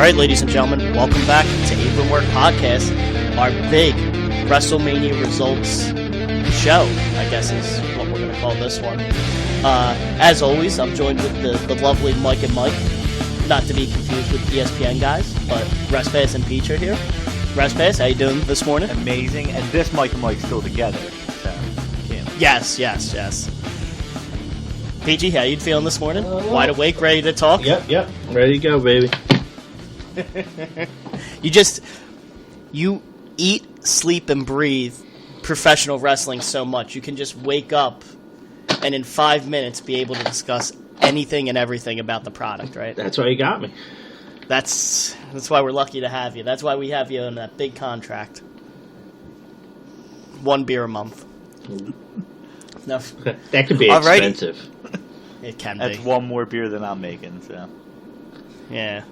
right, ladies and gentlemen, welcome back to Abram Work Podcast, our big WrestleMania results show, I guess is what we're going to call this one. As always, I'm joined with the lovely Mike and Mike, not to be confused with ESPN guys, but Respass and Peach are here. Respass, how you doing this morning? Amazing, and this Mike and Mike's still together, so Yes. Peachy, how you feeling this morning? Wide awake, ready to talk? Yep, ready to go, baby. You eat, sleep, and breathe professional wrestling so much. You can just wake up and in 5 minutes be able to discuss anything and everything about the product, right? That's why you got me. That's why we're lucky to have you. That's why we have you on that big contract. 1 beer a month. No. That could be expensive. It can That's be. one more beer than I'm making, so. Yeah.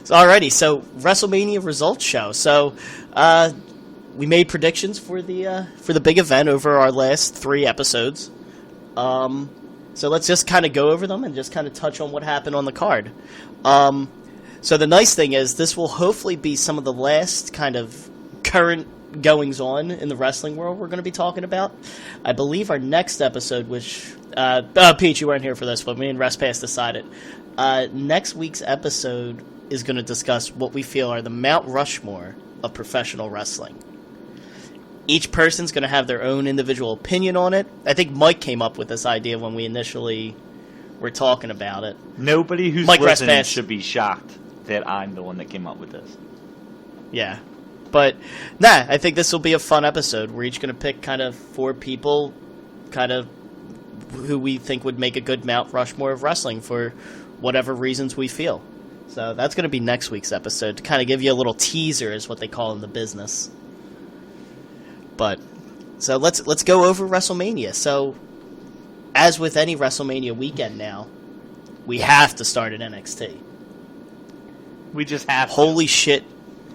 So, alrighty, so WrestleMania results show. So, we made predictions for the big event over our last 3 episodes. So let's just kind of go over them and just kind of touch on what happened on the card. So the nice thing is this will hopefully be some of the last kind of current goings on in the wrestling world we're going to be talking about. I believe our next episode, which Pete, you weren't here for this, but me and Respass decided. Next week's episode is going to discuss what we feel are the Mount Rushmore of professional wrestling. Each person's going to have their own individual opinion on it. I think Mike came up with this idea when we initially were talking about it. Nobody who's Mike listening Respass should be shocked that I'm the one that came up with this. Yeah. But, I think this will be a fun episode. We're each going to pick kind of 4 people kind of who we think would make a good Mount Rushmore of wrestling for whatever reasons we feel. So that's going to be next week's episode to kind of give you a little teaser is what they call in the business. But, so let's go over WrestleMania. So, as with any WrestleMania weekend now, we have to start at NXT. We just have to. Holy shit.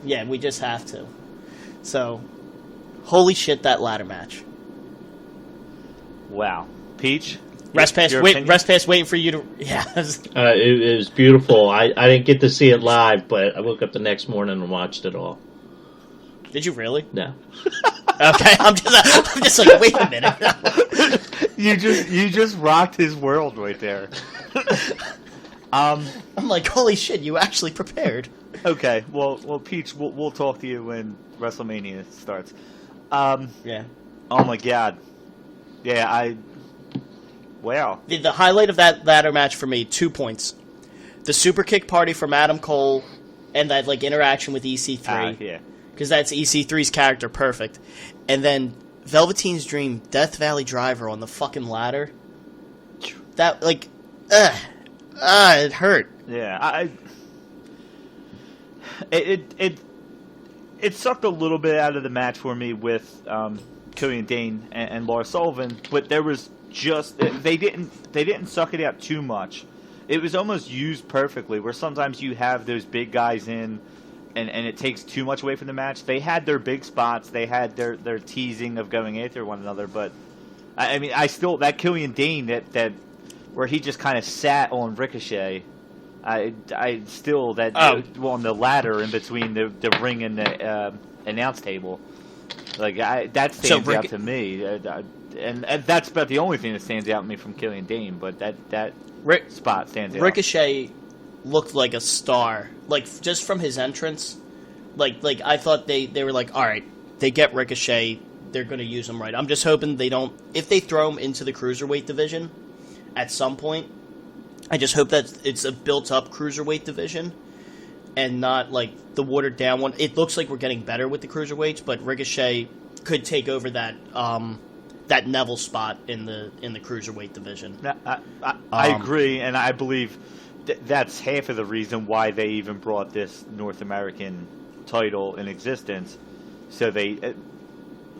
Yeah, we just have to. So, holy shit, that ladder match. Wow. Peach? Respass waiting for you to... Yeah. It was beautiful. I didn't get to see it live, but I woke up the next morning and watched it all. Did you really? No. Okay, I'm just like, wait a minute. You just rocked his world right there. I'm like, holy shit, you actually prepared. Okay, well, Peach, we'll talk to you when WrestleMania starts. Yeah. Oh my God. Yeah, wow. The highlight of that ladder match for me, 2 points. The super kick party from Adam Cole and that like interaction with EC3. Yeah. Because that's EC3's character perfect. And then Velveteen's Dream, Death Valley Driver on the fucking ladder. That, like, it hurt. Yeah, it sucked a little bit out of the match for me with Killian Dane and Lars Sullivan, but there was just they didn't suck it out too much. It was almost used perfectly. Where sometimes you have those big guys in, and it takes too much away from the match. They had their big spots. They had their teasing of going after one another. But I mean, I still that Killian Dane that where he just kind of sat on Ricochet. I still on the ladder in between the ring and the announce table, like that stands out to me, and that's about the only thing that stands out to me from Killian Dane. But that spot stands out. Ricochet looked like a star, like just from his entrance. Like I thought they were like, all right, they get Ricochet, they're going to use him right. I'm just hoping they don't. If they throw him into the cruiserweight division at some point, I just hope that it's a built-up cruiserweight division and not, like, the watered-down one. It looks like we're getting better with the cruiserweights, but Ricochet could take over that that Neville spot in the cruiserweight division. I agree, and I believe that's half of the reason why they even brought this North American title in existence. So they,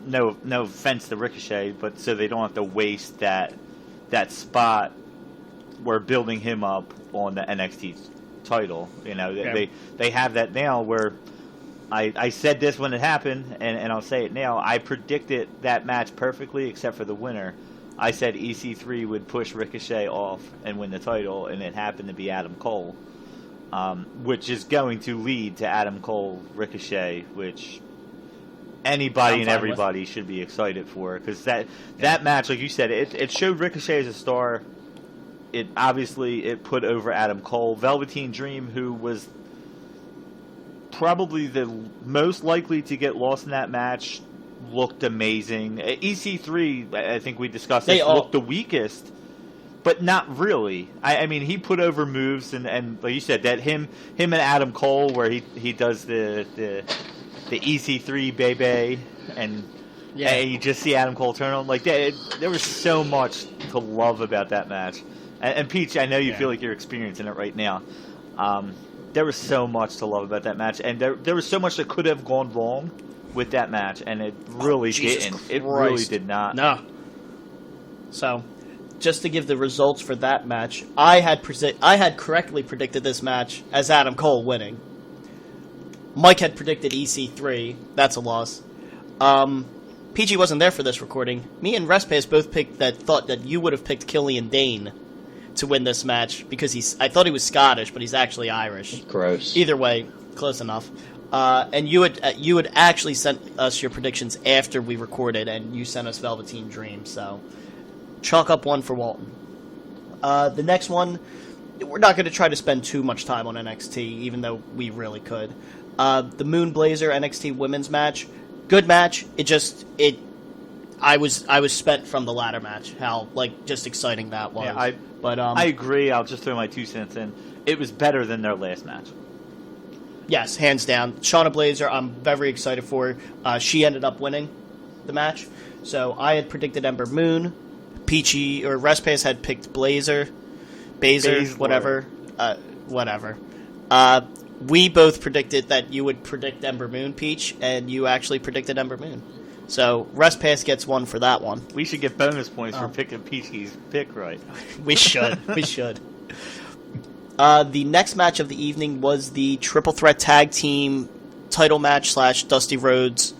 no offense to Ricochet, but so they don't have to waste that spot. We're building him up on the NXT title. You know, they have that now where I said this when it happened, and I'll say it now. I predicted that match perfectly except for the winner. I said EC3 would push Ricochet off and win the title, and it happened to be Adam Cole. which is going to lead to Adam Cole Ricochet, which anybody and everybody should be excited for, because that match, like you said, it showed Ricochet as a star. It put over Adam Cole. Velveteen Dream, who was probably the most likely to get lost in that match, looked amazing. EC3, I think we discussed this, looked the weakest, but not really. I mean, he put over moves, and like you said, that him and Adam Cole, where he does the EC3 baby, and you just see Adam Cole turn on like that. There was so much to love about that match. And Peach, I know you feel like you're experiencing it right now. There was so much to love about that match, and there was so much that could have gone wrong with that match, and it really didn't. Christ. It really did not. No. So, just to give the results for that match, I had correctly predicted this match as Adam Cole winning. Mike had predicted EC3. That's a loss. PG wasn't there for this recording. Me and Respace both thought that you would have picked Killian Dane to win this match, because I thought he was Scottish, but he's actually Irish. Gross. Either way, close enough. And you had actually sent us your predictions after we recorded, and you sent us Velveteen Dream. So chalk up one for Walton. The next one, we're not going to try to spend too much time on NXT, even though we really could. The Moon Blazer NXT Women's match, good match. I was spent from the ladder match. How just exciting that was. Yeah, I agree. I'll just throw my 2 cents in. It was better than their last match. Yes, hands down. Shauna Blazer, I'm very excited for. She ended up winning the match. So I had predicted Ember Moon. Peachy or Respace had picked Blazer, whatever. We both predicted that you would predict Ember Moon, Peach, and you actually predicted Ember Moon. So Respace gets one for that one. We should get bonus points for picking Peachy's pick right. We should. We should. The next match of the evening was the Triple Threat Tag Team title match / Dusty Rhodes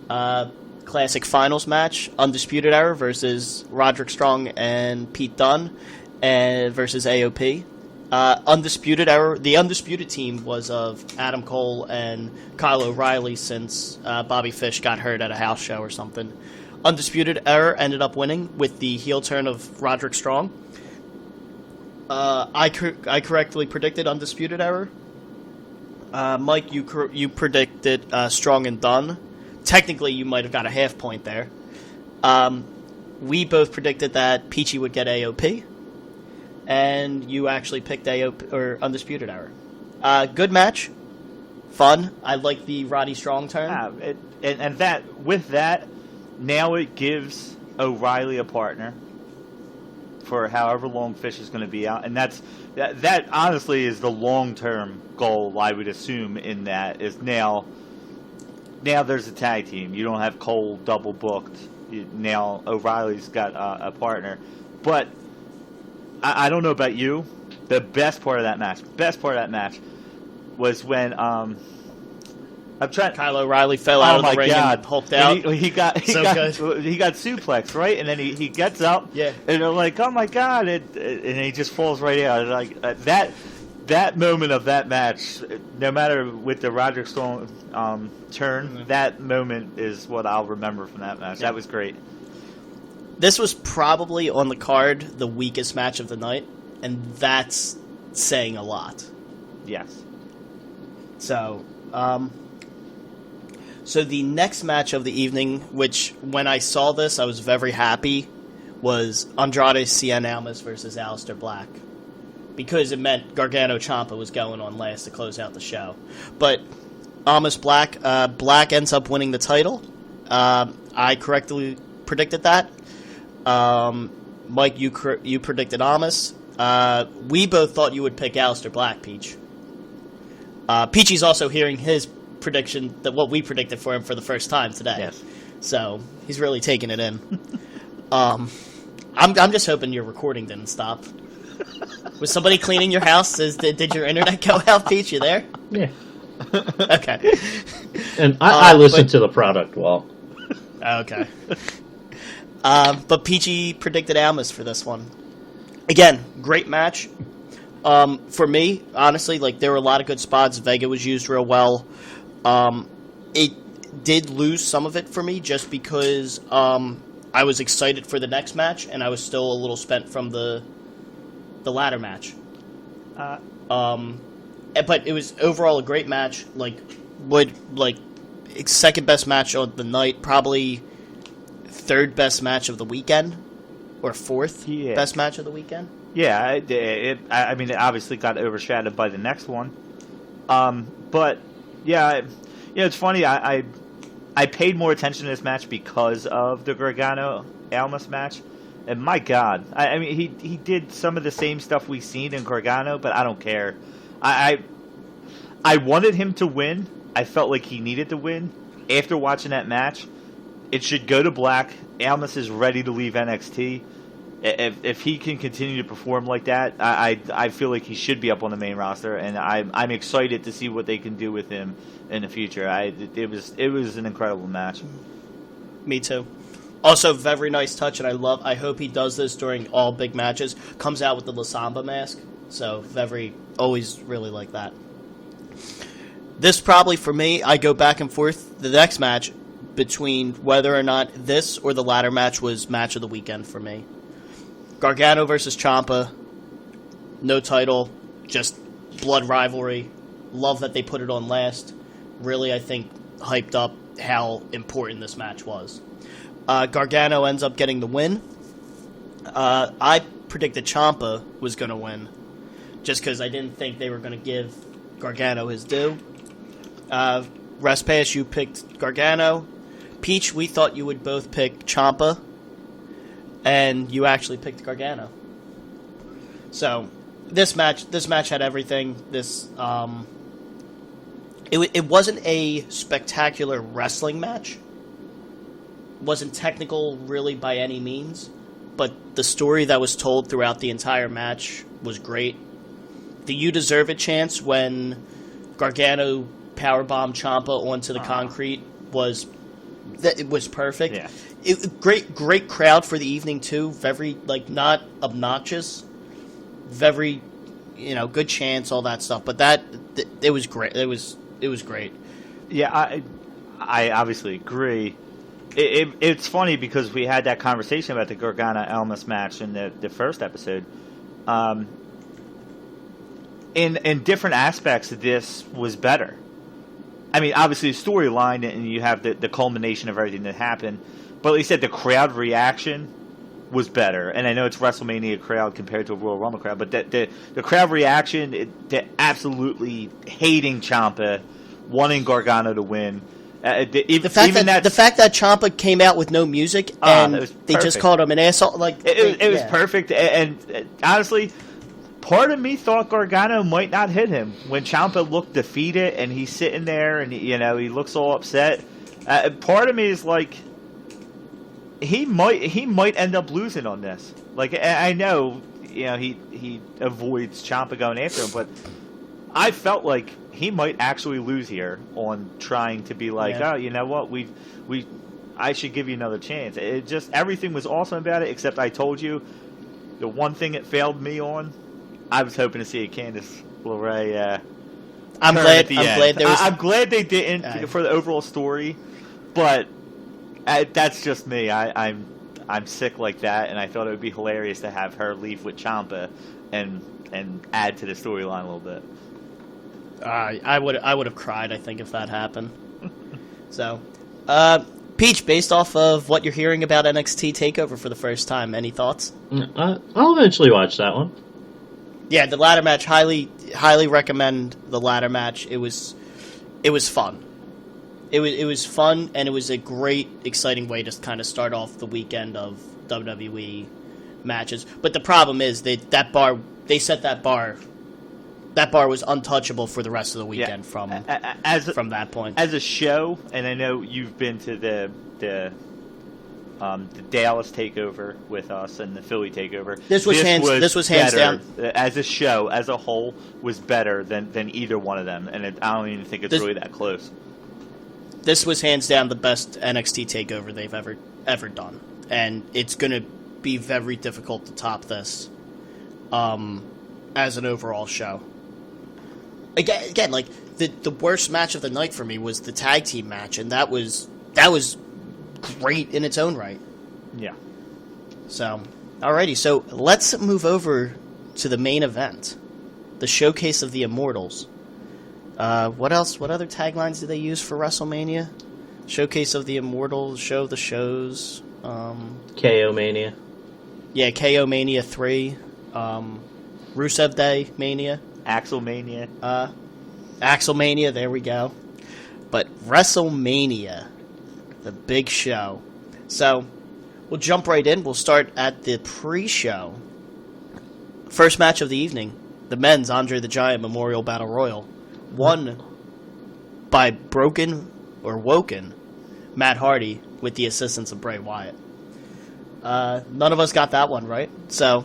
Classic Finals match. Undisputed Era versus Roderick Strong and Pete Dunne versus AOP. Undisputed Era. The Undisputed team was of Adam Cole and Kyle O'Reilly, since Bobby Fish got hurt at a house show or something. Undisputed Era ended up winning with the heel turn of Roderick Strong. I correctly predicted Undisputed Era. Mike, you predicted Strong and Dunne. Technically, you might have got a half point there. We both predicted that Peachy would get AOP, and you actually picked AOP or Undisputed Era. Good match, fun. I like the Roddy Strong turn. And that now it gives O'Reilly a partner for however long Fish is going to be out, and that honestly is the long-term goal, I would assume, in that is now there's a tag team. You don't have Cole double booked. Now O'Reilly's got a partner. But I don't know about you, the best part of that match was when Kyle O'Reilly fell out of the ring and hulked out. He got suplexed, right? And then he gets up, yeah, and they're like, "Oh my god!" And he just falls right out. Like that moment of that match, no matter with the Roderick Strong turn, that moment is what I'll remember from that match. Yeah. That was great. This was probably on the card the weakest match of the night, and that's saying a lot. Yes. So, so the next match of the evening, which when I saw this I was very happy, was Andrade Sienamas versus Alistair Black, because it meant Gargano Champa was going on last to close out the show. But Amos Black ends up winning the title. I correctly predicted that. Mike, you predicted Amos. We both thought you would pick Alistair Black, Peach. Peachy's also hearing his prediction, that what we predicted for him for the first time today. Yes. So he's really taking it in. I'm just hoping your recording didn't stop. Was somebody cleaning your house? Did your internet go out, Peach? You there? Yeah. Okay. And I listen to the product well. Okay. But Peachy predicted Almas for this one. Again, great match. For me, honestly, like there were a lot of good spots. Vega was used real well. It did lose some of it for me just because I was excited for the next match, and I was still a little spent from the ladder match. But it was overall a great match. Second best match of the night, probably third best match of the weekend, or fourth best match of the weekend. Yeah, it obviously got overshadowed by the next one. But yeah, it's funny. I paid more attention to this match because of the Gargano Almas match, and my God, I mean he did some of the same stuff we've seen in Gargano, but I don't care. I wanted him to win. I felt like he needed to win. After watching that match, it should go to black. Almas is ready to leave NXT. If he can continue to perform like that, I feel like he should be up on the main roster, and I'm excited to see what they can do with him in the future. It was an incredible match. Me too. Also, very nice touch, and I hope he does this during all big matches. Comes out with the La Samba mask, so always really like that. This probably, for me, I go back and forth the next match between whether or not this or the ladder match was match of the weekend for me. Gargano versus Champa, no title, just blood rivalry. Love that they put it on last. Really, I think, hyped up how important this match was. Gargano ends up getting the win. I predicted Champa was going to win, just because I didn't think they were going to give Gargano his due. Rest Pass, you picked Gargano. Peach, we thought you would both pick Champa, and you actually picked Gargano. So this match had everything. It wasn't a spectacular wrestling match. It wasn't technical really by any means, but the story that was told throughout the entire match was great. The "You Deserve It" chants when Gargano powerbombed Champa onto the concrete was perfect. Yeah. Great crowd for the evening too. Very not obnoxious. Very good chants, all that stuff. But it was great. It was great. Yeah, I obviously agree. It's funny because we had that conversation about the Gargano Almas match in the first episode. In different aspects, this was better. I mean, obviously, the storyline, and you have the culmination of everything that happened. But like you said, the crowd reaction was better. And I know it's WrestleMania crowd compared to a Royal Rumble crowd, but the crowd reaction, the absolutely hating Ciampa, wanting Gargano to win. The fact that Ciampa came out with no music and they just called him an asshole, it was perfect. And honestly, part of me thought Gargano might not hit him when Ciampa looked defeated and he's sitting there and he looks all upset. Part of me is like, he might end up losing on this. Like, I know he avoids Ciampa going after him, but I felt like he might actually lose here on trying to be like, oh, you know what, I should give you another chance. It just, everything was awesome about it, except I told you the one thing it failed me on. I was hoping to see a Candice LeRae. I'm glad they didn't for the overall story, but that's just me. I'm sick like that, and I thought it would be hilarious to have her leave with Ciampa and add to the storyline a little bit. I would have cried, I think, if that happened. So, Peach, based off of what you're hearing about NXT TakeOver for the first time, any thoughts? I'll eventually watch that one. Yeah, the ladder match, highly recommend the ladder match. It was fun. It was fun, and it was a great, exciting way to kind of start off the weekend of WWE matches. But the problem is they set that bar. That bar was untouchable for the rest of the weekend from that point. As a show, and I know you've been to the Dallas TakeOver with us and the Philly TakeOver. This was hands down. As a show, as a whole, was better than either one of them, and I don't even think it's really that close. This was hands down the best NXT TakeOver they've ever done, and it's going to be very difficult to top this. as an overall show. Again, like the worst match of the night for me was the tag team match, and that was great in its own right. Yeah. So, alrighty, so let's move over to the main event, the showcase of the Immortals. What else? What other taglines did they use for WrestleMania? Showcase of the Immortals, show of the shows. KO Mania. Yeah, KO Mania 3. Rusev Day Mania. Axel Mania. Axel Mania, there we go. But WrestleMania, the big show. So, we'll jump right in. We'll start at the pre-show. First match of the evening, the men's Andre the Giant Memorial Battle Royal. Won by woken Matt Hardy with the assistance of Bray Wyatt. None of us got that one right. So,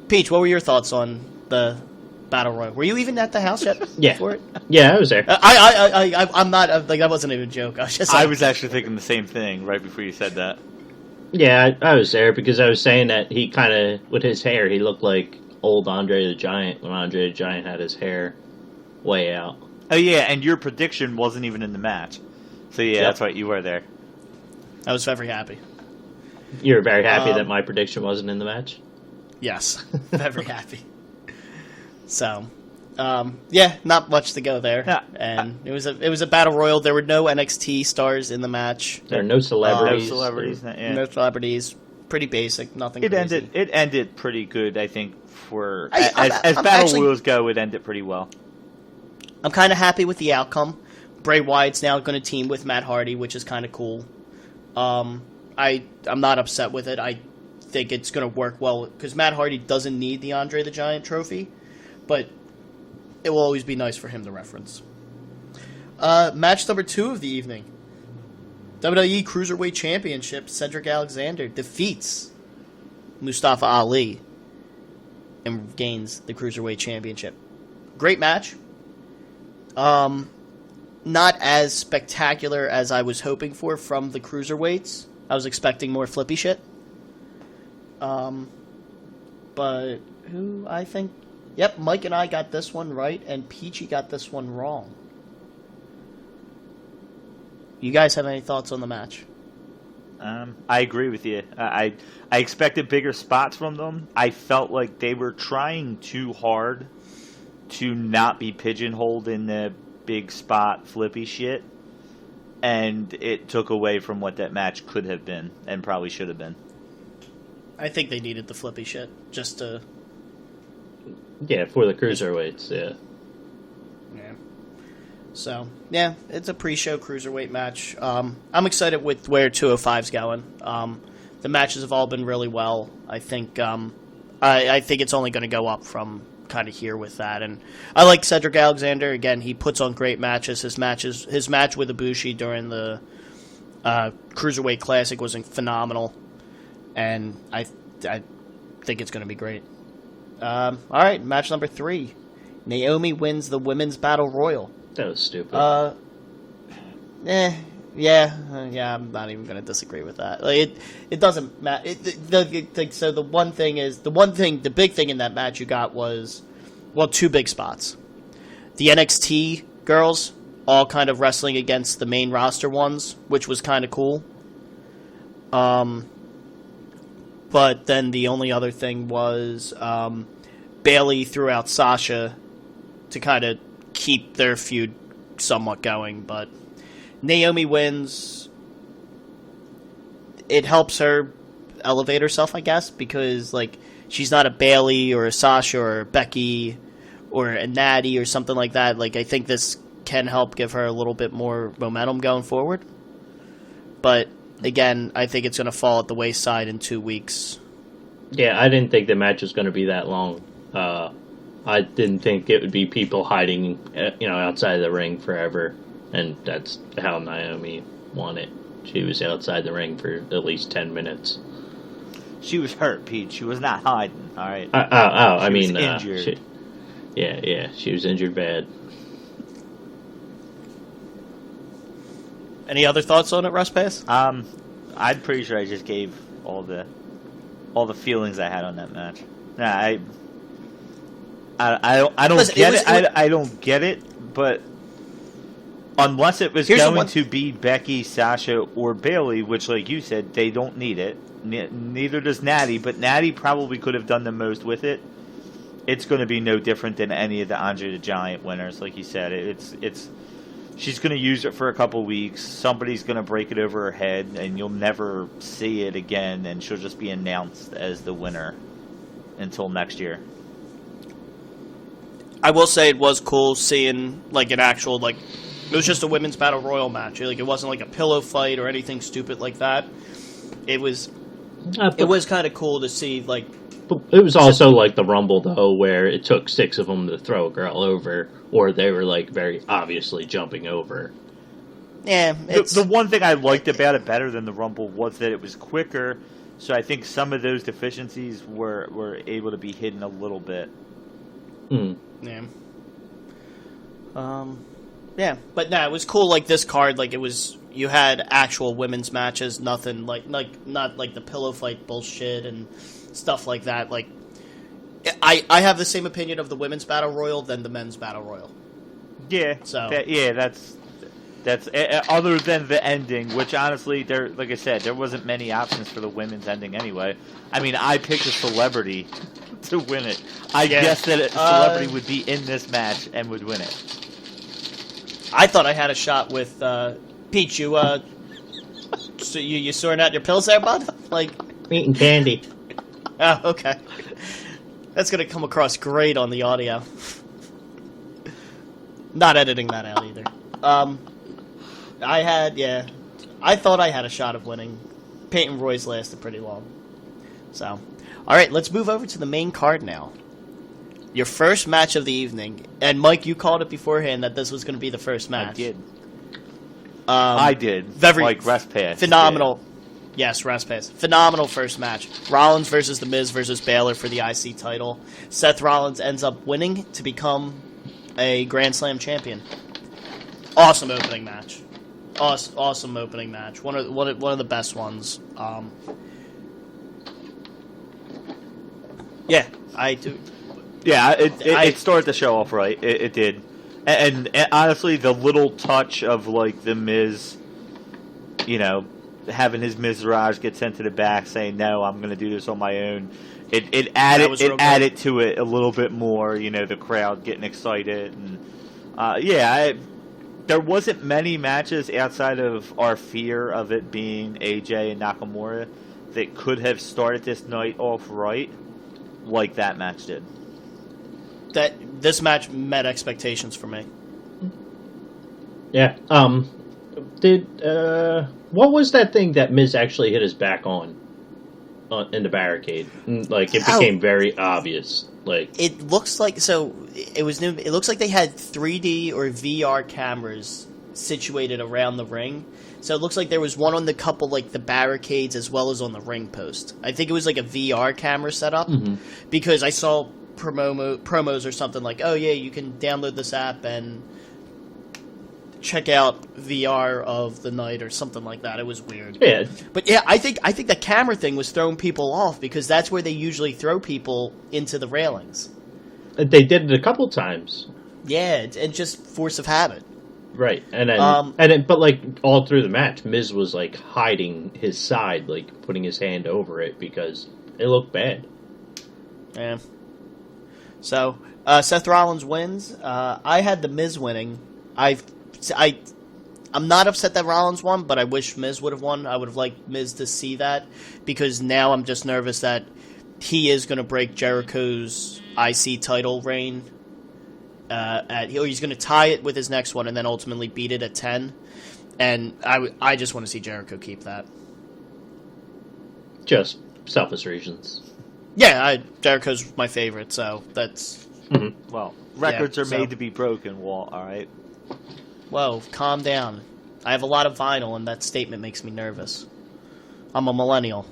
Peach, what were your thoughts on the Battle Royal? Were you even at the house yet? Yeah. For it? Yeah, I was there. I'm not, like, that wasn't even a joke. I was actually thinking the same thing right before you said that. Yeah, I was there because I was saying that he kind of, with his hair, he looked like old Andre the Giant when Andre the Giant had his hair way out. Oh, yeah, and your prediction wasn't even in the match. So, yeah, Yep. That's right, you were there. I was very happy. You were very happy that my prediction wasn't in the match? Yes, very happy. So, yeah, not much to go there. Yeah. And it was a battle royal. There were no NXT stars in the match. There are no celebrities. No celebrities. Yeah. No celebrities. Pretty basic. Nothing. It crazy. ended pretty good, I think, for I'm battle actually- royals go. It ended pretty well. I'm kind of happy with the outcome. Bray Wyatt's now going to team with Matt Hardy, which is kind of cool. I'm not upset with it. I think it's going to work well because Matt Hardy doesn't need the Andre the Giant trophy, but it will always be nice for him to reference. Match number 2 of the evening. WWE Cruiserweight Championship, Cedric Alexander defeats Mustafa Ali and gains the Cruiserweight Championship. Great match. Not as spectacular as I was hoping for from the Cruiserweights. I was expecting more flippy shit. But who I think... Yep, Mike and I got this one right, and Peachy got this one wrong. You guys have any thoughts on the match? I agree with you. I expected bigger spots from them. I felt like they were trying too hard to not be pigeonholed in the big spot flippy shit, and it took away from what that match could have been and probably should have been. I think they needed the flippy shit just to... Yeah, for the cruiserweights, yeah. Yeah. So, yeah, it's a pre-show cruiserweight match. I'm excited with where 205's going. The matches have all been really well. I think I think it's only going to go up from kind of here with that. And I like Cedric Alexander. Again, he puts on great matches. His match with Ibushi during the Cruiserweight Classic was phenomenal. And I think it's going to be great. All right, match number 3. Naomi wins the Women's Battle Royal. That was stupid. Yeah, I'm not even going to disagree with that. Like, it doesn't matter. So the big thing in that match you got was, well, 2 big spots. The NXT girls all kind of wrestling against the main roster ones, which was kind of cool. But then the only other thing was Bayley threw out Sasha to kind of keep their feud somewhat going, but Naomi wins. It helps her elevate herself, I guess, because like she's not a Bayley or a Sasha or a Becky or a Natty or something like that. Like I think this can help give her a little bit more momentum going forward. But again, I think it's going to fall at the wayside in 2 weeks. Yeah, I didn't think the match was going to be that long. I didn't think it would be people hiding, outside the ring forever, and that's how Naomi won it. She was outside the ring for at least 10 minutes. She was hurt, Pete. She was not hiding. All right. I was mean, injured. She was injured bad. Any other thoughts on it, Russ Pass? I'm pretty sure I just gave all the feelings I had on that match. Nah, I don't Listen, get it. I don't get it, but unless it was going to be Becky, Sasha, or Bayley, which, like you said, they don't need it. Neither does Natty, but Natty probably could have done the most with it. It's going to be no different than any of the Andre the Giant winners, like you said. She's going to use it for a couple weeks. Somebody's going to break it over her head, and you'll never see it again, and she'll just be announced as the winner until next year. I will say it was cool seeing like an actual it was just a women's battle royal match. Like it wasn't like a pillow fight or anything stupid like that. It was kind of cool to see It was also like the Rumble though, where it took 6 of them to throw a girl over, or they were like very obviously jumping over. Yeah, the one thing I liked about it better than the Rumble was that it was quicker. So I think some of those deficiencies were able to be hidden a little bit. Yeah. Yeah, but it was cool. Like this card, you had actual women's matches, nothing not like the pillow fight bullshit and stuff like that. Like, I have the same opinion of the women's battle royal than the men's battle royal. Yeah. So that's other than the ending, which honestly, like I said, there wasn't many options for the women's ending anyway. I mean, I picked a celebrity to win it. I guessed that a celebrity would be in this match and would win it. I thought I had a shot with Peach. So you sorting out your pills there, bud? Like eating candy. Oh, okay. That's gonna come across great on the audio. Not editing that out either. I thought I had a shot of winning. Peyton Royce lasted pretty long. So, alright, let's move over to the main card now. Your first match of the evening. And Mike, you called it beforehand that this was going to be the first match. I did. Very like Rest Pass. Phenomenal. Did. Yes, Rest Pass. Phenomenal first match. Rollins versus The Miz versus Baylor for the IC title. Seth Rollins ends up winning to become a Grand Slam champion. Awesome opening match. Awesome opening match. One of the best ones. Yeah, I do. Yeah, it started the show off right. It did. And honestly, the little touch of like the Miz, having his Mizraj get sent to the back, saying no, I'm going to do this on my own. It added to it a little bit more. The crowd getting excited, and there wasn't many matches outside of our fear of it being AJ and Nakamura that could have started this night off right, like that match did. This match met expectations for me. Yeah. What was that thing that Miz actually hit his back on in the barricade? Like it became very obvious. Like it looks like it was new. It looks like they had 3D or VR cameras situated around the ring. So it looks like there was one on the couple the barricades as well as on the ring post. I think it was like a VR camera setup because I saw promos or something like, oh yeah, you can download this app and check out VR of the night or something like that. It was weird. Yeah. But yeah, I think the camera thing was throwing people off because that's where they usually throw people into the railings. They did it a couple times. Yeah, and just force of habit. Right. And then but like all through the match, Miz was like hiding his side, like putting his hand over it because it looked bad. Yeah. So, Seth Rollins wins. I had the Miz winning. I'm not upset that Rollins won, but I wish Miz would have won. I would have liked Miz to see that because now I'm just nervous that he is going to break Jericho's IC title reign. He's going to tie it with his next one and then ultimately beat it at 10. And I just want to see Jericho keep that. Just selfish reasons. Yeah, Jericho's my favorite, so that's... Mm-hmm. Well, records are made to be broken, Walt, alright? Whoa, calm down. I have a lot of vinyl, and that statement makes me nervous. I'm a millennial.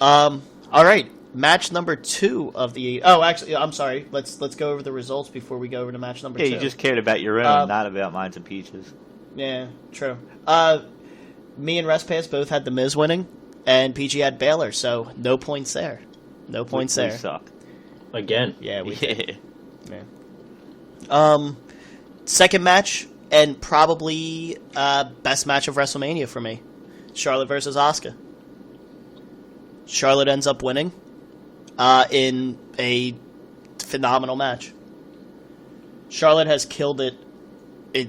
Alright, match number 2 of the... Oh, actually, I'm sorry. Let's go over the results before we go over to match number 2. Yeah, you just cared about your own, not about mine and Peaches. Yeah, true. Me and Rest Pass both had The Miz winning, and PG had Baylor, so no points there. No points we there. suck. Again. Yeah, we did. Yeah. Second match, and probably best match of WrestleMania for me. Charlotte versus Asuka. Charlotte ends up winning in a phenomenal match. Charlotte has killed it. When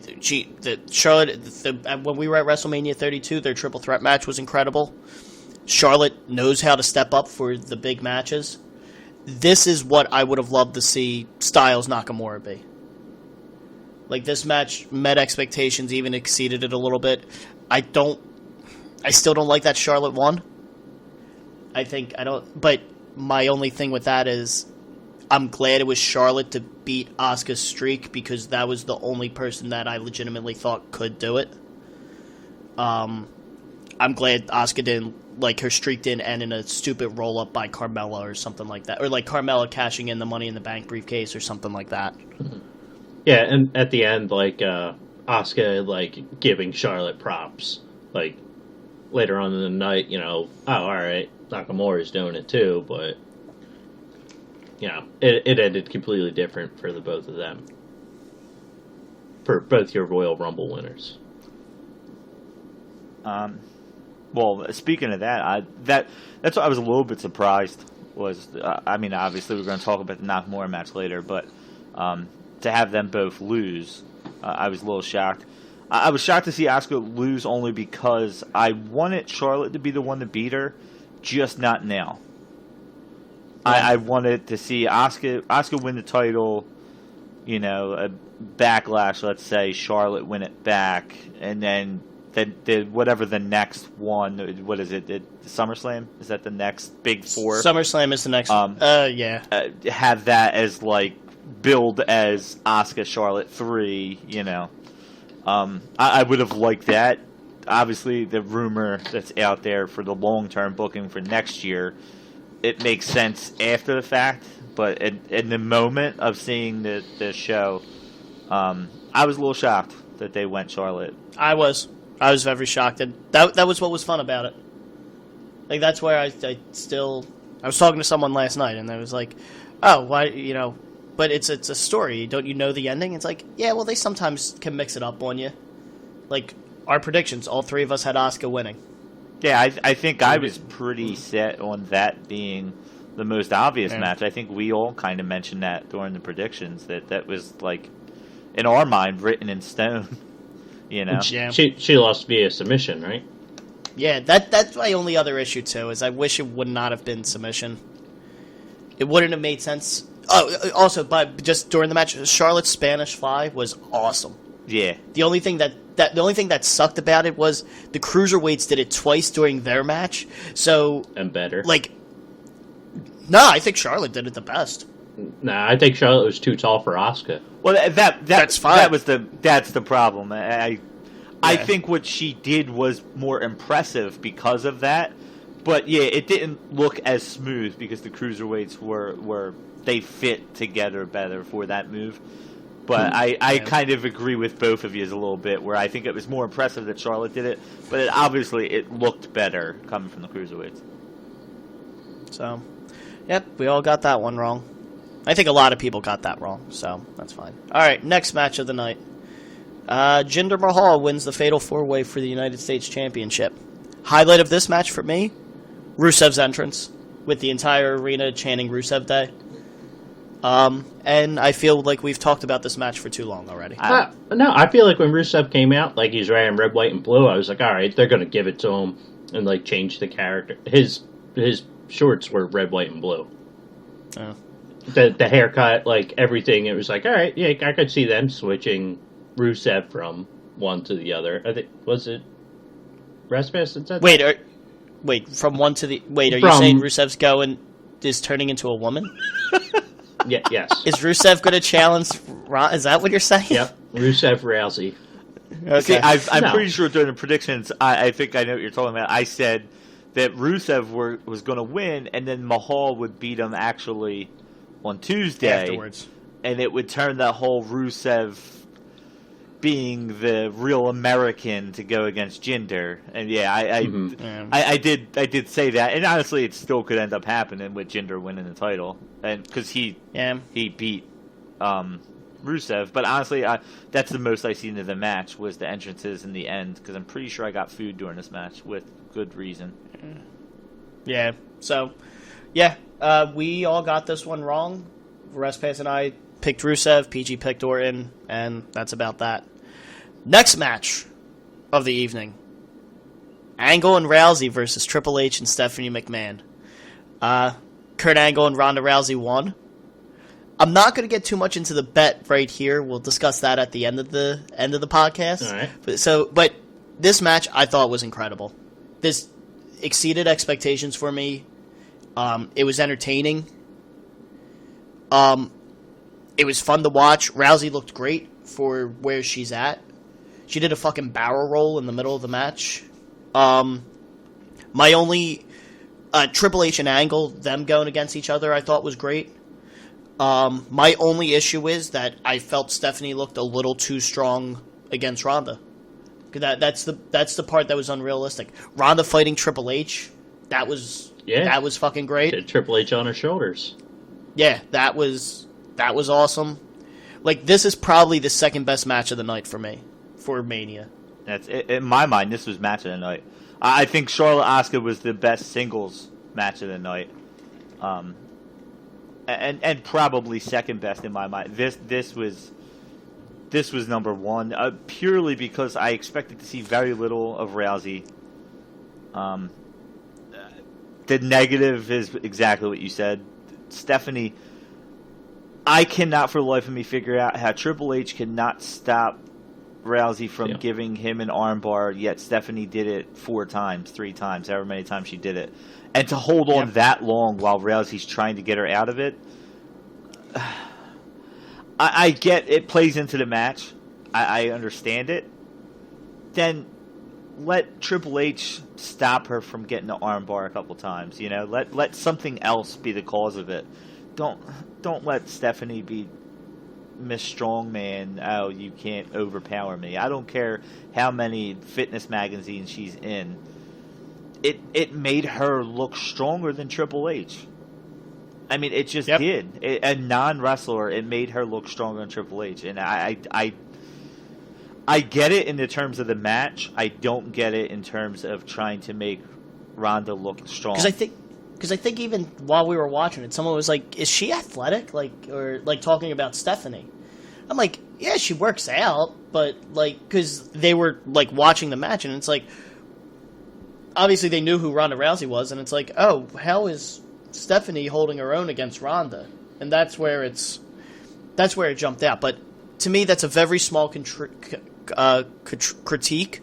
we were at WrestleMania 32, their triple threat match was incredible. Charlotte knows how to step up for the big matches. This is what I would have loved to see Styles Nakamura be. Like, this match met expectations, even exceeded it a little bit. I still don't like that Charlotte won. But my only thing with that is I'm glad it was Charlotte to beat Asuka's streak, because that was the only person that I legitimately thought could do it. I'm glad Asuka didn't, like, her streak didn't end in a stupid roll-up by Carmella or something like that. Or, like, Carmella cashing in the Money in the Bank briefcase or something like that. Yeah, and at the end, like, Asuka, like, giving Charlotte props. Like, later on in the night, oh, alright, Nakamura's doing it too, but, it ended completely different for the both of them. For both your Royal Rumble winners. Well, speaking of that, that's what I was a little bit surprised was. Obviously we're going to talk about the Nakamura match later, but to have them both lose, I was a little shocked. I was shocked to see Asuka lose only because I wanted Charlotte to be the one to beat her, just not now. I wanted to see Asuka win the title, a backlash, let's say, Charlotte win it back, and then whatever the next one, what is it, the SummerSlam? Is that the next big four? SummerSlam is the next one. Yeah. Have that as, like, build as Asuka Charlotte 3, I would have liked that. Obviously, the rumor that's out there for the long-term booking for next year, it makes sense after the fact, but in the moment of seeing the show, I was a little shocked that they went Charlotte. I was very shocked. And that was what was fun about it. Like, that's where I was talking to someone last night, and I was like, oh, why, but it's a story. Don't you know the ending? It's like, yeah, well, they sometimes can mix it up on you. Like, our predictions, all three of us had Asuka winning. Yeah, I think I was pretty set on that being the most obvious match. I think we all kind of mentioned that during the predictions, that was, like, in our mind, written in stone. Yeah. She lost via submission, right? Yeah, that's my only other issue, too, is I wish it would not have been submission. It wouldn't have made sense. Oh, also, but just during the match, Charlotte's Spanish Fly was awesome. Yeah. The only thing that sucked about it was the cruiserweights did it twice during their match. So and better. Like, no, I think Charlotte did it the best. Nah, I think Charlotte was too tall for Asuka. Well, that's fine. That's the problem. I think what she did was more impressive because of that. But yeah, it didn't look as smooth because the cruiserweights were they fit together better for that move. But I kind of agree with both of you a little bit, where I think it was more impressive that Charlotte did it, but it looked better coming from the cruiserweights. So, yep, we all got that one wrong. I think a lot of people got that wrong, so that's fine. All right, next match of the night. Jinder Mahal wins the Fatal 4-Way for the United States Championship. Highlight of this match for me, Rusev's entrance, with the entire arena chanting Rusev Day. And I feel like we've talked about this match for too long already. No, I feel like when Rusev came out, like he's wearing red, white, and blue, I was like, all right, they're going to give it to him and, like, change the character. His shorts were red, white, and blue. Oh. The haircut, like, everything, it was like, all right, yeah, I could see them switching Rusev from one to the other. I think, was it Rasmus? Wait, from one to the... Wait, are you saying Rusev's is turning into a woman? Yeah, yes. Is Rusev going to challenge Ron? Is that what you're saying? Yep, Rusev Rousey. Okay. See, I'm pretty sure during the predictions, I think I know what you're talking about. I said that Rusev was going to win, and then Mahal would beat him actually on Tuesday. Afterwards. And it would turn that whole Rusev being the real American to go against Jinder, and I did say that, and honestly, it still could end up happening with Jinder winning the title, and because he beat Rusev, but honestly, that's the most I seen of the match was the entrances in the end, because I'm pretty sure I got food during this match with good reason. Yeah. So, we all got this one wrong. Respace and I picked Rusev, PG picked Orton, and that's about that. Next match of the evening. Angle and Rousey versus Triple H and Stephanie McMahon. Kurt Angle and Ronda Rousey won. I'm not going to get too much into the bet right here. We'll discuss that at the end of the podcast. All right. But this match I thought was incredible. This exceeded expectations for me. It was entertaining. It was fun to watch. Rousey looked great for where she's at. She did a fucking barrel roll in the middle of the match. My only Triple H and Angle, them going against each other, I thought was great. My only issue is that I felt Stephanie looked a little too strong against Ronda. That's the part that was unrealistic. Ronda fighting Triple H, that was fucking great. Triple H on her shoulders. Yeah, that was awesome. Like, this is probably the second best match of the night for me, for Mania. That's in my mind. This was match of the night. I think Charlotte Asuka was the best singles match of the night, and probably second best in my mind. This was number one, purely because I expected to see very little of Rousey. The negative is exactly what you said, Stephanie. I cannot for the life of me figure out how Triple H cannot stop Rousey from giving him an armbar, yet Stephanie did it 3 times, however many times she did it. And to hold on that long while Rousey's trying to get her out of it, I get it plays into the match. I understand it. Then let Triple H stop her from getting the armbar a couple times. You know, let something else be the cause of it. Don't let Stephanie be Miss Strongman. Oh, you can't overpower me. I don't care how many fitness magazines she's in. It made her look stronger than Triple H. I mean, it just did. A non-wrestler, it made her look stronger than Triple H. And I get it in the terms of the match. I don't get it in terms of trying to make Ronda look strong. Because I think even while we were watching it, someone was like, "Is she athletic?" Or talking about Stephanie. I'm like, "Yeah, she works out," but because they were watching the match, and it's like, obviously they knew who Ronda Rousey was, and it's like, oh, how is Stephanie holding her own against Ronda? And that's where it jumped out. But to me, that's a very small critique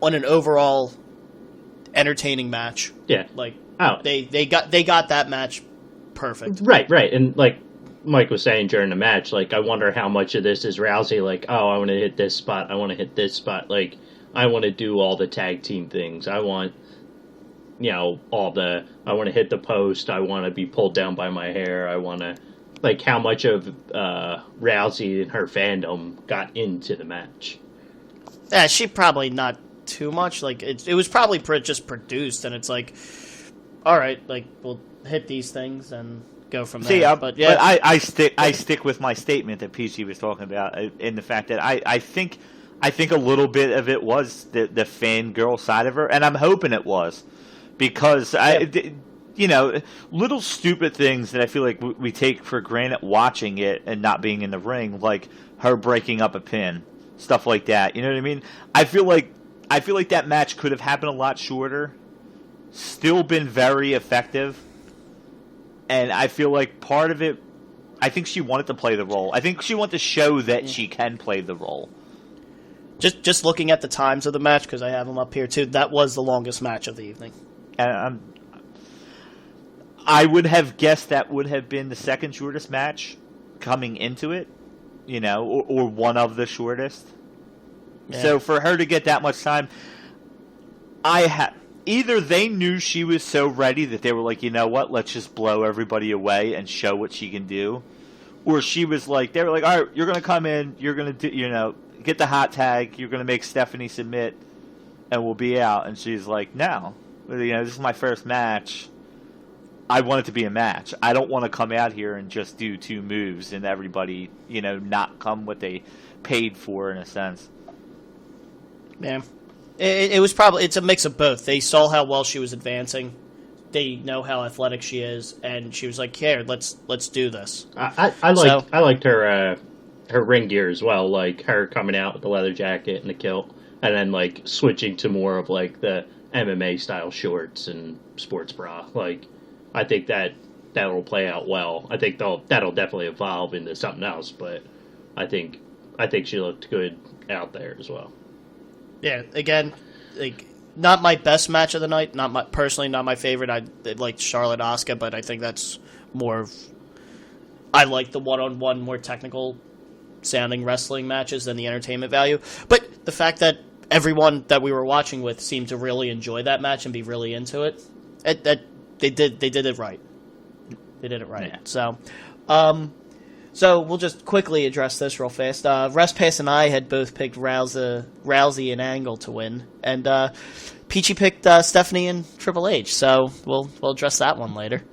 on an overall entertaining match. Yeah, they got that match perfect. Right, and like Mike was saying during the match, I wonder how much of this is Rousey. Oh, I want to hit this spot. I want to hit this spot. I want to do all the tag team things. I want, I want to hit the post. I want to be pulled down by my hair. I want to, how much of Rousey and her fandom got into the match. Yeah, she probably not too much. It was probably just produced, and it's all right, we'll hit these things and go from there. But I stick with my statement that PG was talking about in the fact that I think a little bit of it was the fangirl side of her, and I'm hoping it was because little stupid things that I feel like we take for granted watching it and not being in the ring, like her breaking up a pin, stuff like that. You know what I mean? I feel like that match could have happened a lot shorter, still been very effective, and I feel like part of it, I think she wanted to play the role. I think she wanted to show that she can play the role. Just looking at the times of the match, because I have them up here too, that was the longest match of the evening. And I would have guessed that would have been the second shortest match coming into it, or one of the shortest. Yeah. So for her to get that much time, either they knew she was so ready that they were like, you know what, let's just blow everybody away and show what she can do, or she was like, they were like, all right, you're gonna come in, you're gonna do, get the hot tag. You're going to make Stephanie submit, and we'll be out. And she's like, no. This is my first match. I want it to be a match. I don't want to come out here and just do 2 moves and everybody, not come what they paid for in a sense. Yeah. It was probably, it's a mix of both. They saw how well she was advancing. They know how athletic she is, and she was like, "Here, let's do this." I liked her ring gear as well, like her coming out with the leather jacket and the kilt, and then like switching to more of like the MMA style shorts and sports bra. Like, I think that'll play out well. I think that'll definitely evolve into something else, but I think she looked good out there as well. Yeah, again, like, not my best match of the night. Personally, not my favorite. I liked Charlotte Asuka, but I think that's more of... I like the one-on-one, more technical sounding wrestling matches than the entertainment value. But the fact that everyone that we were watching with seemed to really enjoy that match and be really into it, they did it right. They did it right. Yeah. So we'll just quickly address this real fast. RestPass and I had both picked Rousey and Angle to win, and Peachy picked Stephanie and Triple H. So we'll address that one later.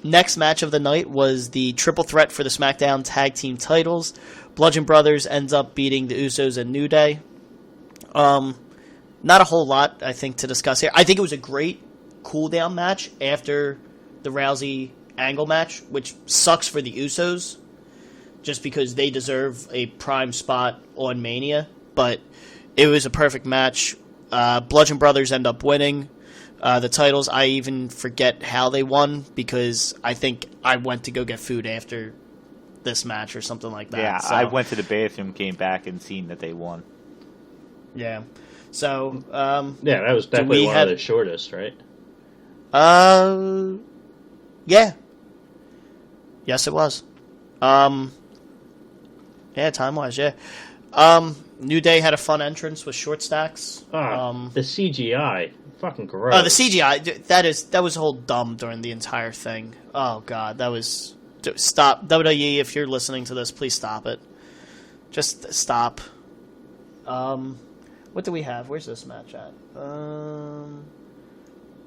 Next match of the night was the triple threat for the SmackDown Tag Team titles. Bludgeon Brothers ends up beating the Usos and New Day. Not a whole lot, I think, to discuss here. I think it was a great cool-down match after the Rousey Angle match, which sucks for the Usos, just because they deserve a prime spot on Mania. But it was a perfect match. Bludgeon Brothers end up winning the titles. I even forget how they won, because I think I went to go get food after this match or something like that. Yeah, so, I went to the bathroom, came back, and seen that they won. Yeah. So, yeah, that was definitely one of the shortest, right? Yeah. Yes, it was. Yeah, time-wise, yeah. New Day had a fun entrance with short stacks. The CGI. Fucking gross. Oh, the CGI. That was a whole dumb during the entire thing. Oh, God. That was... Stop. WWE, if you're listening to this, please stop it. Just stop. What do we have? Where's this match at?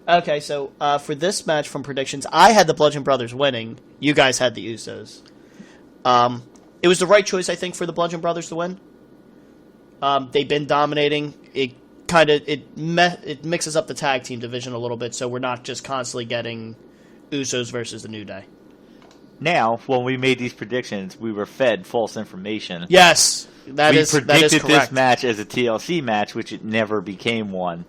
Okay, so for this match from predictions, I had the Bludgeon Brothers winning. You guys had the Usos. It was the right choice, I think, for the Bludgeon Brothers to win. They've been dominating. It mixes up the tag team division a little bit, so we're not just constantly getting Usos versus the New Day. Now, when we made these predictions, we were fed false information. Yes, that is correct. We predicted this match as a TLC match, which it never became one.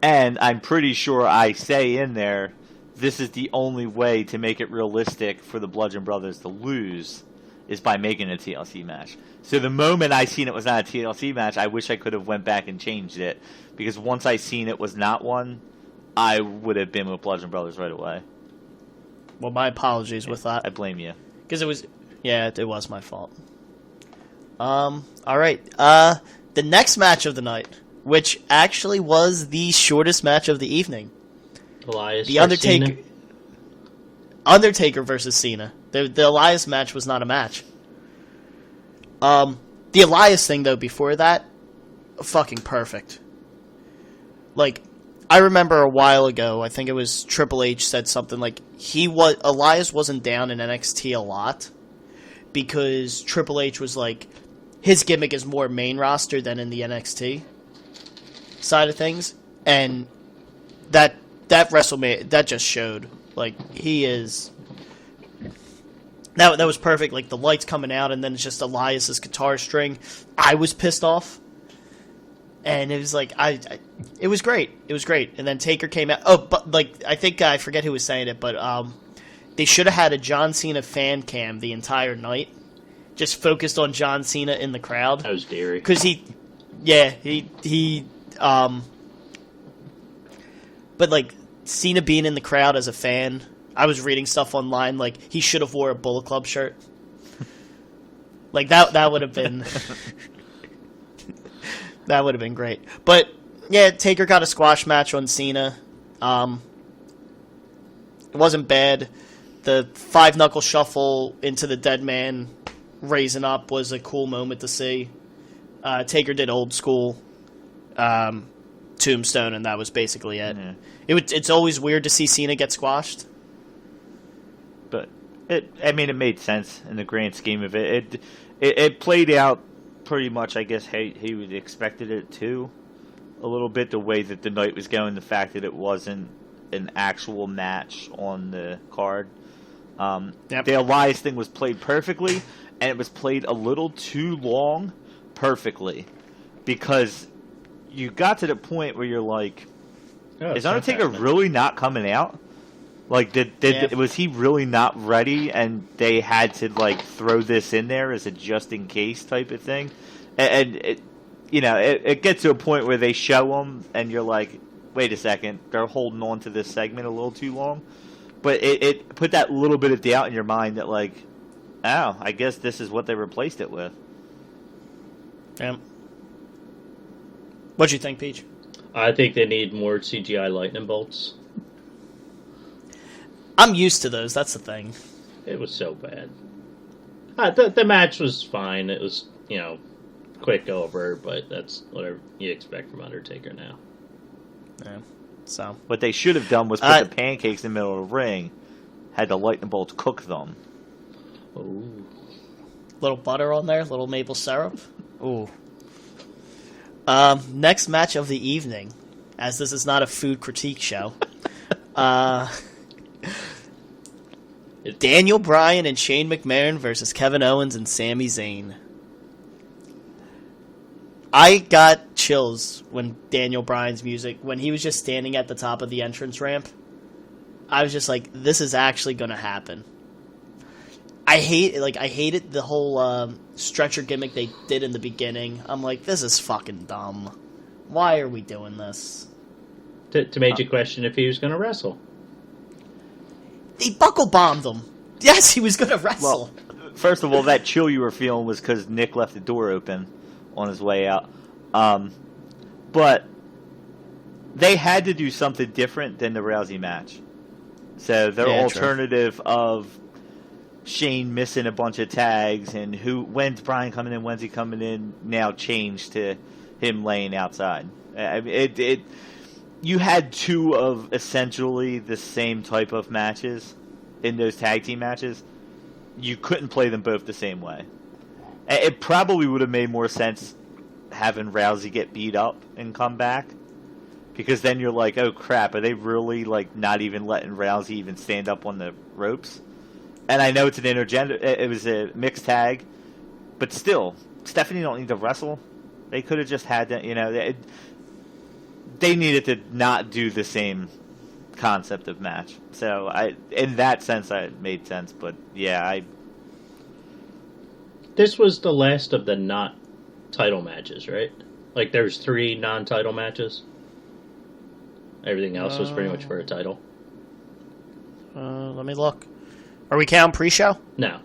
And I'm pretty sure I say in there, this is the only way to make it realistic for the Bludgeon Brothers to lose, is by making a TLC match. So the moment I seen it was not a TLC match, I wish I could have went back and changed it. Because once I seen it was not one, I would have been with Bludgeon Brothers right away. Well, my apologies with that. I blame you. Because it was my fault. All right. The next match of the night, which actually was the shortest match of the evening. Elias the Undertaker versus Cena. The Elias match was not a match. The Elias thing, though, before that, fucking perfect. Like, I remember a while ago, I think it was Triple H said something like, Elias wasn't down in NXT a lot, because Triple H was like, his gimmick is more main roster than in the NXT side of things, and that WrestleMania, that just showed, like, he is... That was perfect, like, the lights coming out, and then it's just Elias's guitar string. I was pissed off. And it was like, it was great. It was great. And then Taker came out. Oh, but, like, I forget who was saying it, but they should have had a John Cena fan cam the entire night. Just focused on John Cena in the crowd. That was Deary. Because but, like, Cena being in the crowd as a fan, I was reading stuff online, like, he should have wore a Bullet Club shirt. Like, that would have been... That would have been great. But, yeah, Taker got a squash match on Cena. It wasn't bad. The 5-knuckle shuffle into the dead man raising up was a cool moment to see. Taker did old school tombstone, and that was basically it. Yeah. It's always weird to see Cena get squashed. But it made sense in the grand scheme of it. It played out pretty much, I guess, how he would expected it to. A little bit the way that the night was going, the fact that it wasn't an actual match on the card. The Elias thing was played perfectly, and it was played a little too long perfectly, because you got to the point where you're like, is Undertaker really not coming out? Like, was he really not ready, and they had to, like, throw this in there as a just-in-case type of thing? And it gets to a point where they show them, and you're like, wait a second, they're holding on to this segment a little too long. But it put that little bit of doubt in your mind that, like, oh, I guess this is what they replaced it with. Yeah. What'd you think, Peach? I think they need more CGI lightning bolts. I'm used to those, that's the thing. It was so bad. The match was fine. It was, quick over, but that's whatever you expect from Undertaker now. Yeah. So what they should have done was put the pancakes in the middle of the ring, had the lightning bolts cook them. Ooh. Little butter on there, little maple syrup. Ooh. Next match of the evening, as this is not a food critique show. Daniel Bryan and Shane McMahon versus Kevin Owens and Sami Zayn. I got chills when Daniel Bryan's music, when he was just standing at the top of the entrance ramp. I was just like, this is actually going to happen. I hated the whole stretcher gimmick they did in the beginning. I'm like, this is fucking dumb. Why are we doing this? To make you question if he was going to wrestle. They buckle bombed him. Yes, he was going to wrestle. Well, first of all, that chill you were feeling was because Nick left the door open on his way out. But they had to do something different than the Rousey match. So their alternative of Shane missing a bunch of tags and when's Bryan coming in, when's he coming in, now changed to him laying outside. You had two of essentially the same type of matches in those tag team matches. You couldn't play them both the same way. It probably would have made more sense having Rousey get beat up and come back, because then you're like, oh crap, are they really like not even letting Rousey even stand up on the ropes? And I know it's an intergender, it was a mixed tag, but still, Stephanie don't need to wrestle. They could have just had that, they needed to not do the same concept of match. So in that sense, it made sense. But yeah, This was the last of the not title matches, right? Like there's 3 non-title matches. Everything else was pretty much for a title. Let me look. Are we counting pre-show? No.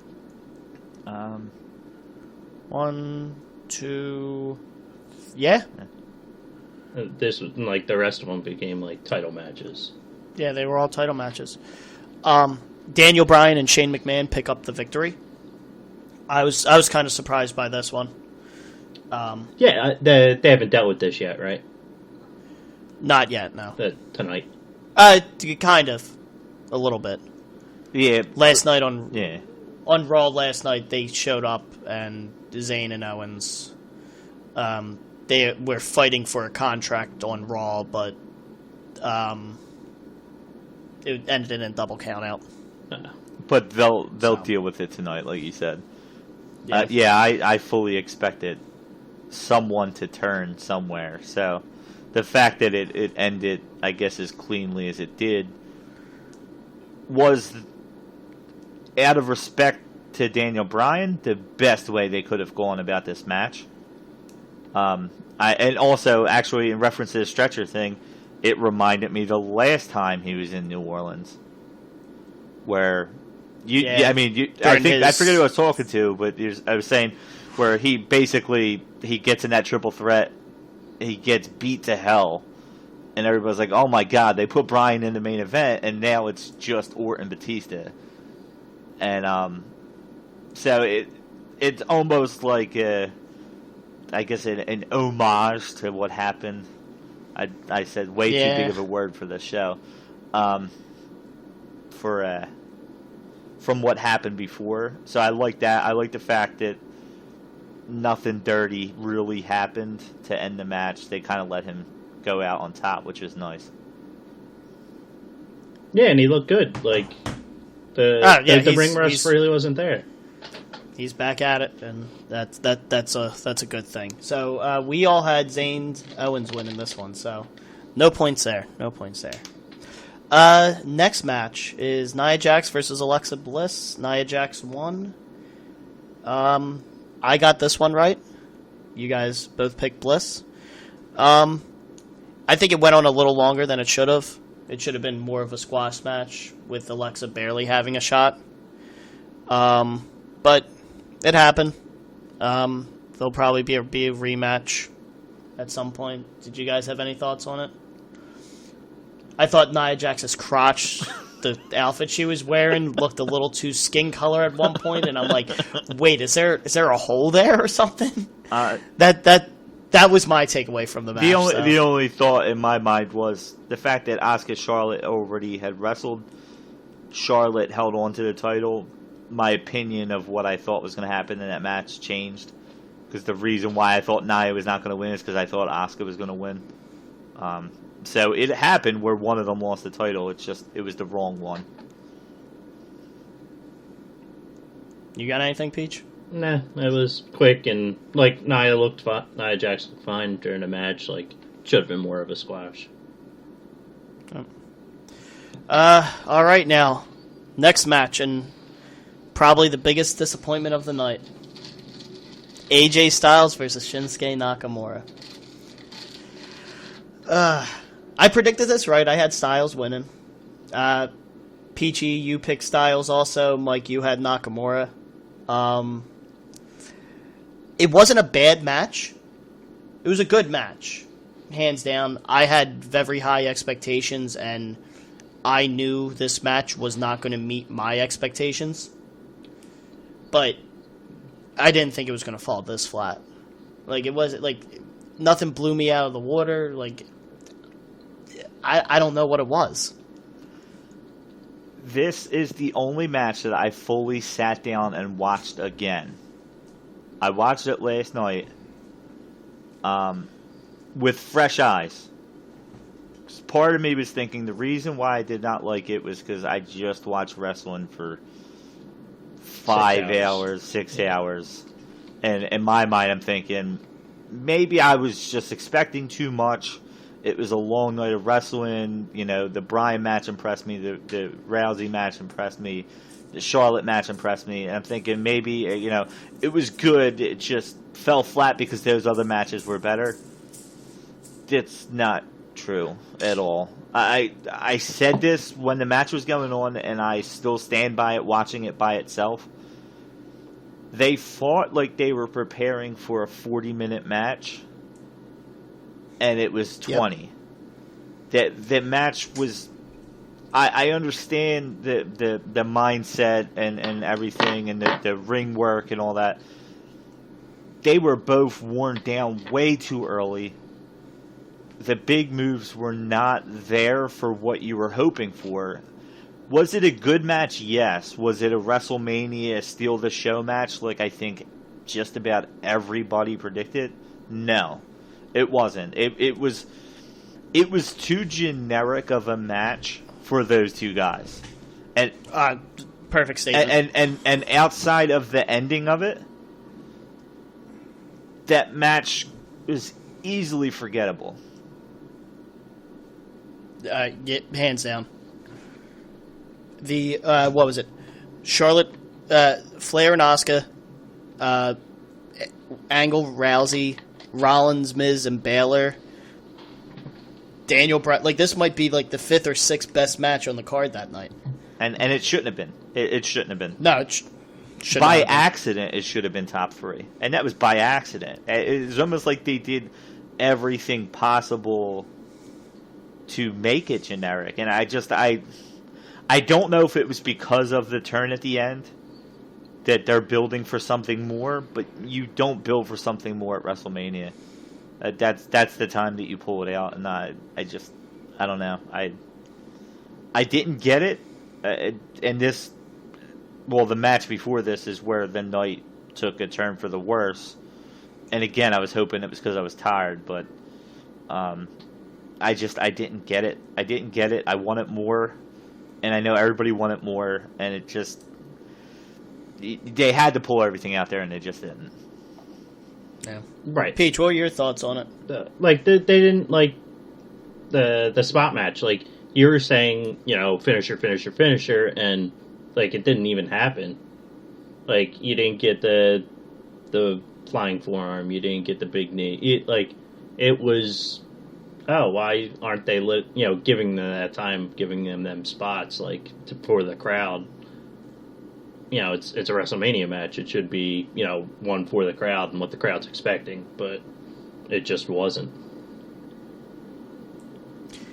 1, 2. Yeah. This was like the rest of them became like title matches. Yeah, they were all title matches. Daniel Bryan and Shane McMahon pick up the victory. I was kind of surprised by this one. They haven't dealt with this yet, right? Not yet, no. Tonight. Kind of, a little bit. Yeah. Last night on Raw last night they showed up, and Zayn and Owens, they were fighting for a contract on Raw, but it ended in a double count out. But they'll deal with it tonight, like you said. Yeah, I fully expected someone to turn somewhere. So the fact that it ended, I guess, as cleanly as it did was, out of respect to Daniel Bryan, the best way they could have gone about this match. And also, actually, in reference to the stretcher thing, it reminded me the last time he was in New Orleans, where I forget who I was talking to, but I was saying where he gets in that triple threat, he gets beat to hell, and everybody's like, "Oh my God, they put Bryan in the main event, and now it's just Orton Batista," and so it's almost like I guess an homage to what happened. I said way too big of a word for this show. From what happened before. So I like that. I like the fact that nothing dirty really happened to end the match. They kind of let him go out on top, which is nice. Yeah, and he looked good. Like the ring rust really wasn't there. He's back at it, and that's a good thing. So we all had Zayn Owens winning this one, so no points there. Next match is Nia Jax versus Alexa Bliss. Nia Jax won. I got this one right. You guys both picked Bliss. I think it went on a little longer than it should have. It should have been more of a squash match with Alexa barely having a shot. But it happened. There'll probably be a rematch at some point. Did you guys have any thoughts on it? I thought Nia Jax's crotch, the outfit she was wearing, looked a little too skin color at one point, and I'm like, wait, is there a hole there or something? That was my takeaway from the match. The only thought in my mind was the fact that Asuka Charlotte already had wrestled. Charlotte held on to the title. My opinion of what I thought was going to happen in that match changed, because the reason why I thought Nia was not going to win is because I thought Asuka was going to win. So it happened where one of them lost the title. It was the wrong one. You got anything, Peach? Nah, it was quick, and like Nia Jax looked fine during the match. Like, should have been more of a squash. All right, now next match, and probably the biggest disappointment of the night: AJ Styles versus Shinsuke Nakamura. I predicted this right. I had Styles winning. Peachy, you picked Styles also. Mike, you had Nakamura. It wasn't a bad match. It was a good match. Hands down. I had very high expectations, and I knew this match was not going to meet my expectations. But I didn't think it was going to fall this flat. Like, it wasn't, like, nothing blew me out of the water. Like, I don't know what it was. This is the only match that I fully sat down and watched again. I watched it last night with fresh eyes. Part of me was thinking the reason why I did not like it was because I just watched wrestling for 5 hours, 6 hours. And in my mind, I'm thinking maybe I was just expecting too much. It was a long night of wrestling. You know, the Bryan match impressed me. The Rousey match impressed me. The Charlotte match impressed me. And I'm thinking maybe, you know, it was good. It just fell flat because those other matches were better. It's not true at all. I said this when the match was going on, and I still stand by it, watching it by itself. They fought like they were preparing for a 40-minute match, and it was 20. Yep. That match was... I understand the mindset and everything, and the ring work and all that. They were both worn down way too early. The big moves were not there for what you were hoping for. Was it a good match? Yes. Was it a WrestleMania steal the show match like I think just about everybody predicted? No. It wasn't. It was too generic of a match for those two guys. And perfect statement. And outside of the ending of it, that match is easily forgettable. Hands down. The what was it? Charlotte, Flair and Asuka, Angle, Rousey, Rollins, Miz, and Baylor. Daniel Bryan. Like, this might be like the 5th or 6th best match on the card that night. And it shouldn't have been. It shouldn't have been. No, it should by accident. It should have been top 3, and that was by accident. It was almost like they did everything possible to make it generic, and I don't know if it was because of the turn at the end, that they're building for something more, but you don't build for something more at WrestleMania. That's the time that you pull it out, and I don't know. I didn't get it, and the match before this is where the night took a turn for the worse. And again, I was hoping it was because I was tired, but I didn't get it. I didn't get it. I wanted more, and I know everybody wanted more, and it just they had to pull everything out there, and they just didn't. Yeah. Right. Peach, what are your thoughts on it? They didn't like the spot match. Like you were saying, finisher, and like it didn't even happen. Like you didn't get the flying forearm, you didn't get the big knee. It was. Oh, why aren't they giving them that time, giving them spots for the crowd? It's a WrestleMania match. It should be, one for the crowd and what the crowd's expecting, but it just wasn't.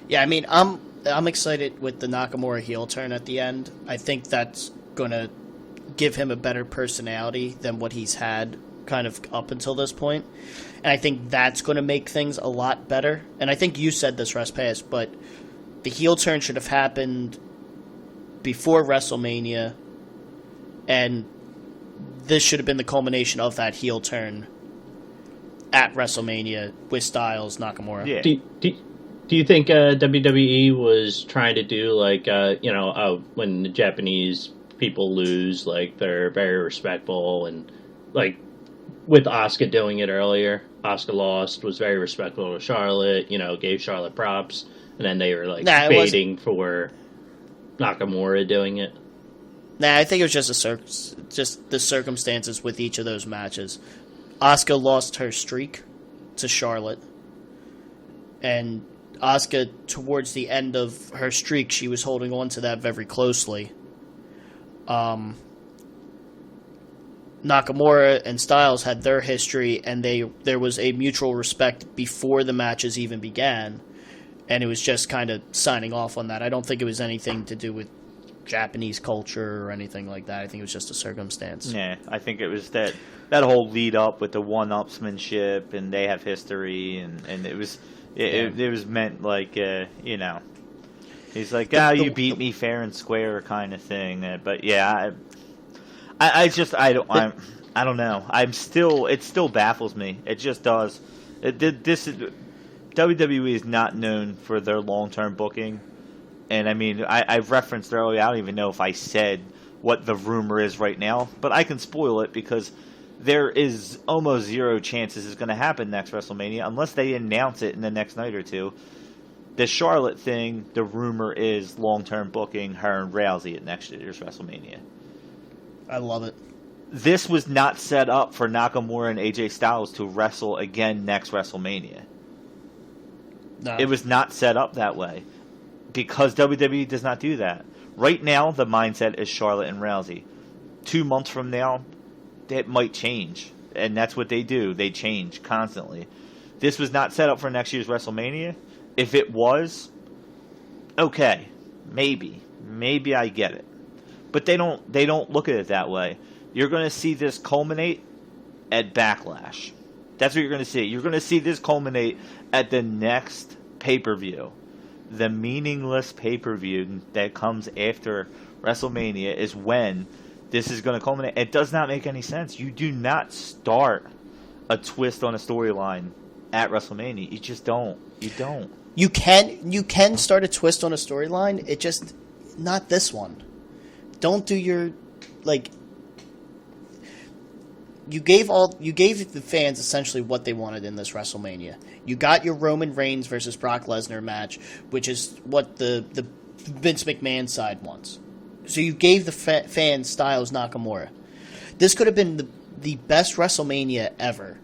Yeah, I mean, I'm excited with the Nakamura heel turn at the end. I think that's going to give him a better personality than what he's had kind of up until this point. And I think that's going to make things a lot better. And I think you said this, Russ Pass, but the heel turn should have happened before WrestleMania. And this should have been the culmination of that heel turn at WrestleMania with Styles, Nakamura. Yeah. Do you think WWE was trying to do when the Japanese people lose, they're very respectful, and with Asuka doing it earlier, Asuka lost, was very respectful to Charlotte, gave Charlotte props, and then they were waiting for Nakamura doing it. Nah, I think it was just the circumstances with each of those matches. Asuka lost her streak to Charlotte, and Asuka, towards the end of her streak, she was holding on to that very closely. Nakamura and Styles had their history, and there was a mutual respect before the matches even began, and it was just kind of signing off on that. I don't think it was anything to do with Japanese culture or anything like that. I think it was just a circumstance. Yeah, I think it was that whole lead up with the one-upsmanship, and they have history, and it was meant he's like, you beat me fair and square kind of thing. But yeah, I don't know. It still baffles me. It just does. WWE is not known for their long-term booking. And I mean, I've referenced earlier, I don't even know if I said what the rumor is right now, but I can spoil it because there is almost zero chances it's going to happen next WrestleMania unless they announce it in the next night or two. The Charlotte thing, the rumor is long-term booking her and Rousey at next year's WrestleMania. I love it. This was not set up for Nakamura and AJ Styles to wrestle again next WrestleMania. No. It was not set up that way. Because WWE does not do that. Right now, the mindset is Charlotte and Rousey. 2 months from now, that might change. And that's what they do. They change constantly. This was not set up for next year's WrestleMania. If it was, okay, maybe. Maybe I get it. But they don't look at it that way. You're going to see this culminate at Backlash. That's what you're going to see. You're going to see this culminate at the next pay-per-view. The meaningless pay-per-view that comes after WrestleMania is when this is going to culminate. It does not make any sense. You do not start a twist on a storyline at WrestleMania. You just don't. You don't. You can start a twist on a storyline. It just not this one. Don't do your You gave the fans essentially what they wanted in this WrestleMania. You got your Roman Reigns versus Brock Lesnar match, which is what the Vince McMahon side wants. So you gave the fans Styles Nakamura. This could have been the best WrestleMania ever.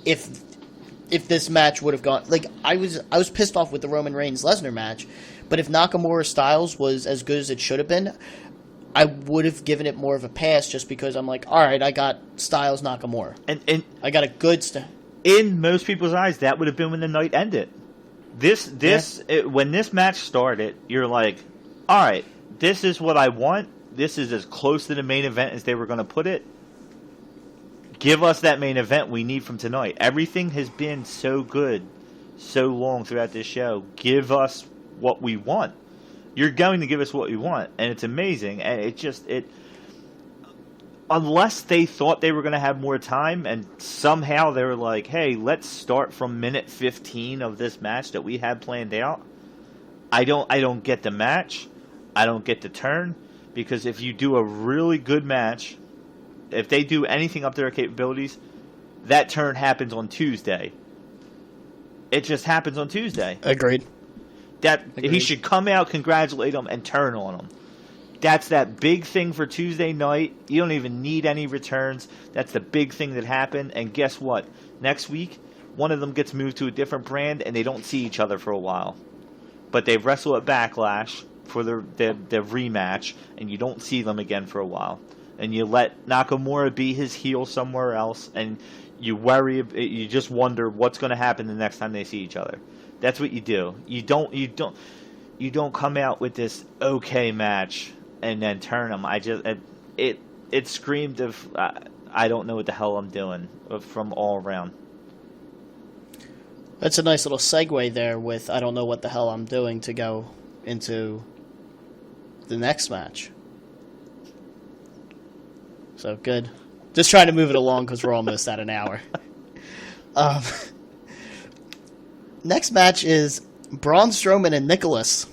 If this match would have gone, I was pissed off with the Roman Reigns Lesnar match, but if Nakamura Styles was as good as it should have been, I would have given it more of a pass just because I'm like, all right, I got Styles Nakamura. And I got a good in most people's eyes, that would have been when the night ended. When this match started, you're like, all right, this is what I want. this is as close to the main event as they were going to put it. Give us that main event we need from tonight. Everything has been so good, so long throughout this show. Give us what we want. You're going to give us what we want, and it's amazing. And unless they thought they were going to have more time, and somehow they were like, hey, let's start from minute 15 of this match that we had planned out. I don't get the match. I don't get the turn, because if you do a really good match, if they do anything up to their capabilities, that turn happens on Tuesday. It just happens on Tuesday. Agreed. He should come out, congratulate them, and turn on them. That's that big thing for Tuesday night. You don't even need any returns. That's the big thing that happened. And guess what? Next week, one of them gets moved to a different brand, and they don't see each other for a while. But they wrestle at Backlash for their rematch, and you don't see them again for a while. And you let Nakamura be his heel somewhere else, and you just wonder what's going to happen the next time they see each other. That's what you do. You don't come out with this okay match and then turn them. It screamed of I don't know what the hell I'm doing from all around. That's a nice little segue there with I don't know what the hell I'm doing to go into the next match. So good. Just trying to move it along because we're almost at an hour. Next match is Braun Strowman and Nicholas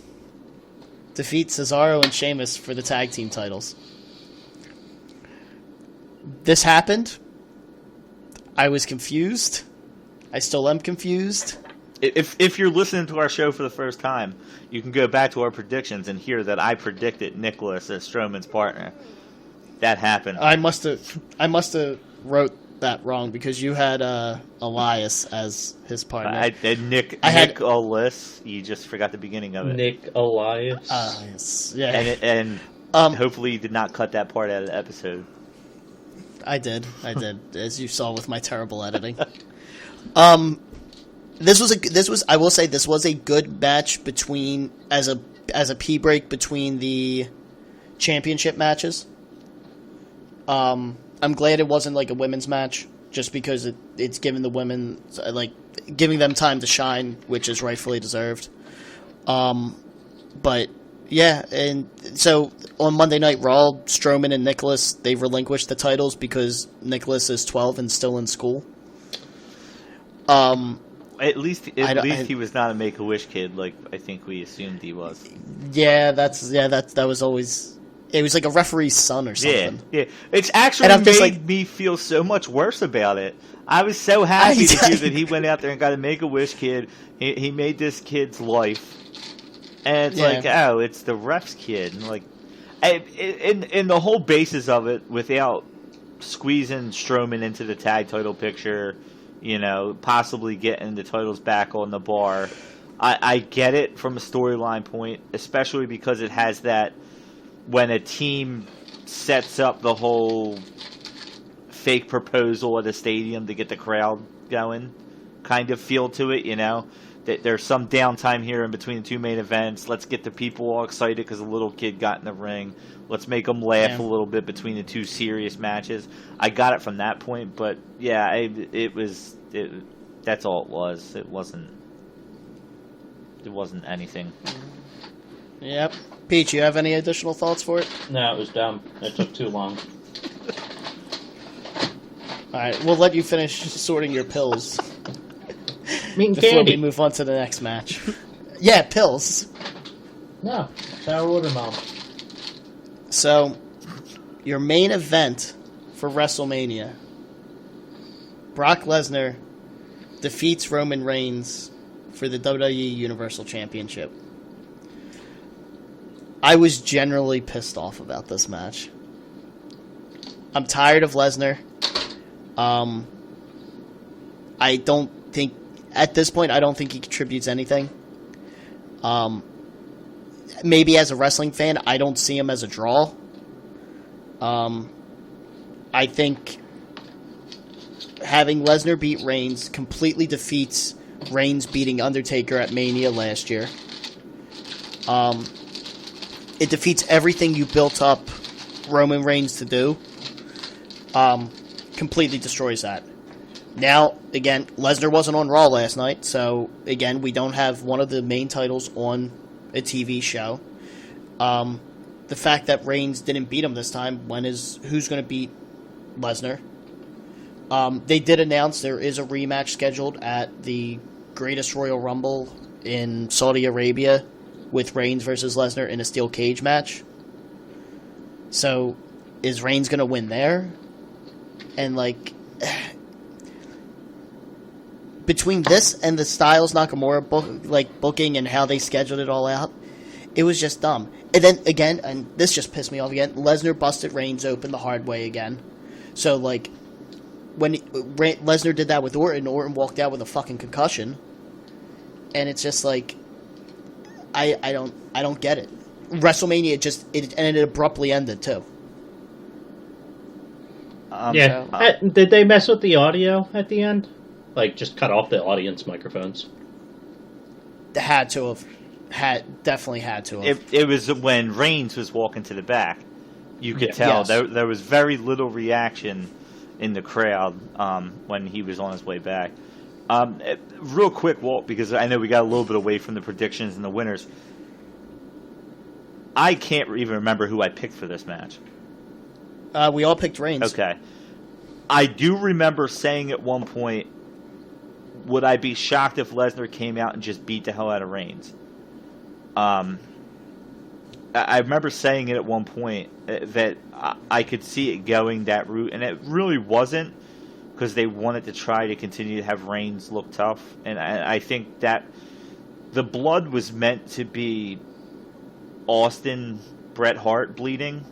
defeat Cesaro and Sheamus for the tag team titles. This happened. I was confused. I still am confused. If you're listening to our show for the first time, you can go back to our predictions and hear that I predicted Nicholas as Strowman's partner. That happened. I must have wrote that wrong because you had Elias as his partner. I did Nicholas. You just forgot the beginning of it. Nick Elias. Yes. Yeah. And hopefully you did not cut that part out of the episode. I did, as you saw with my terrible editing. This was I will say this was a good match between as a pee break between the championship matches. I'm glad it wasn't like a women's match, just because it's giving the women giving them time to shine, which is rightfully deserved. But yeah, and so on Monday Night Raw, Strowman and Nicholas, they relinquished the titles because Nicholas is 12 and still in school. At least he was not a Make-A-Wish kid like I think we assumed he was. Yeah, that was always. It was like a referee's son or something. Yeah. It's actually made me feel so much worse about it. I was so happy to hear that he went out there and got a Make-A-Wish kid. He made this kid's life. And it's like, oh, it's the ref's kid. And like, in the whole basis of it, without squeezing Strowman into the tag title picture, possibly getting the titles back on the bar, I get it from a storyline point, especially because it has that when a team sets up the whole fake proposal at a stadium to get the crowd going kind of feel to it, that there's some downtime here in between the two main events. Let's get the people all excited because a little kid got in the ring. Let's make them laugh a little bit between the two serious matches. I got it from that point, but yeah, that's all it was. It wasn't anything. Yep. Peach, you have any additional thoughts for it? No, it was dumb. It took too long. Alright, we'll let you finish sorting your pills. Before Candy. we move on to the next match. Yeah, pills. No, sour watermelon. So, your main event for WrestleMania. Brock Lesnar defeats Roman Reigns for the WWE Universal Championship. I was generally pissed off about this match. I'm tired of Lesnar. I don't think, at this point, I don't think he contributes anything. Maybe as a wrestling fan, I don't see him as a draw. I think having Lesnar beat Reigns completely defeats Reigns beating Undertaker at Mania last year. It defeats everything you built up Roman Reigns to do, completely destroys that. Now, again, Lesnar wasn't on Raw last night, so, again, we don't have one of the main titles on a TV show. The fact that Reigns didn't beat him this time, who's going to beat Lesnar? They did announce there is a rematch scheduled at the Greatest Royal Rumble in Saudi Arabia with Reigns versus Lesnar in a steel cage match. So, is Reigns going to win there? And, like, between this and the Styles Nakamura booking and how they scheduled it all out, it was just dumb. And then, again, and this just pissed me off again, Lesnar busted Reigns open the hard way again. So, like, when Lesnar did that with Orton walked out with a fucking concussion. And it's just like, I don't get it. WrestleMania and it abruptly ended too. Did they mess with the audio at the end? Like, just cut off the audience microphones? Definitely had to have. It was when Reigns was walking to the back. You could tell there was very little reaction in the crowd when he was on his way back. Real quick, Walt, because I know we got a little bit away from the predictions and the winners. I can't even remember who I picked for this match. We all picked Reigns. Okay. I do remember saying at one point, would I be shocked if Lesnar came out and just beat the hell out of Reigns? I remember saying it at one point that I could see it going that route, and it really wasn't, because they wanted to try to continue to have Reigns look tough. And I think that the blood was meant to be Austin Bret Hart bleeding,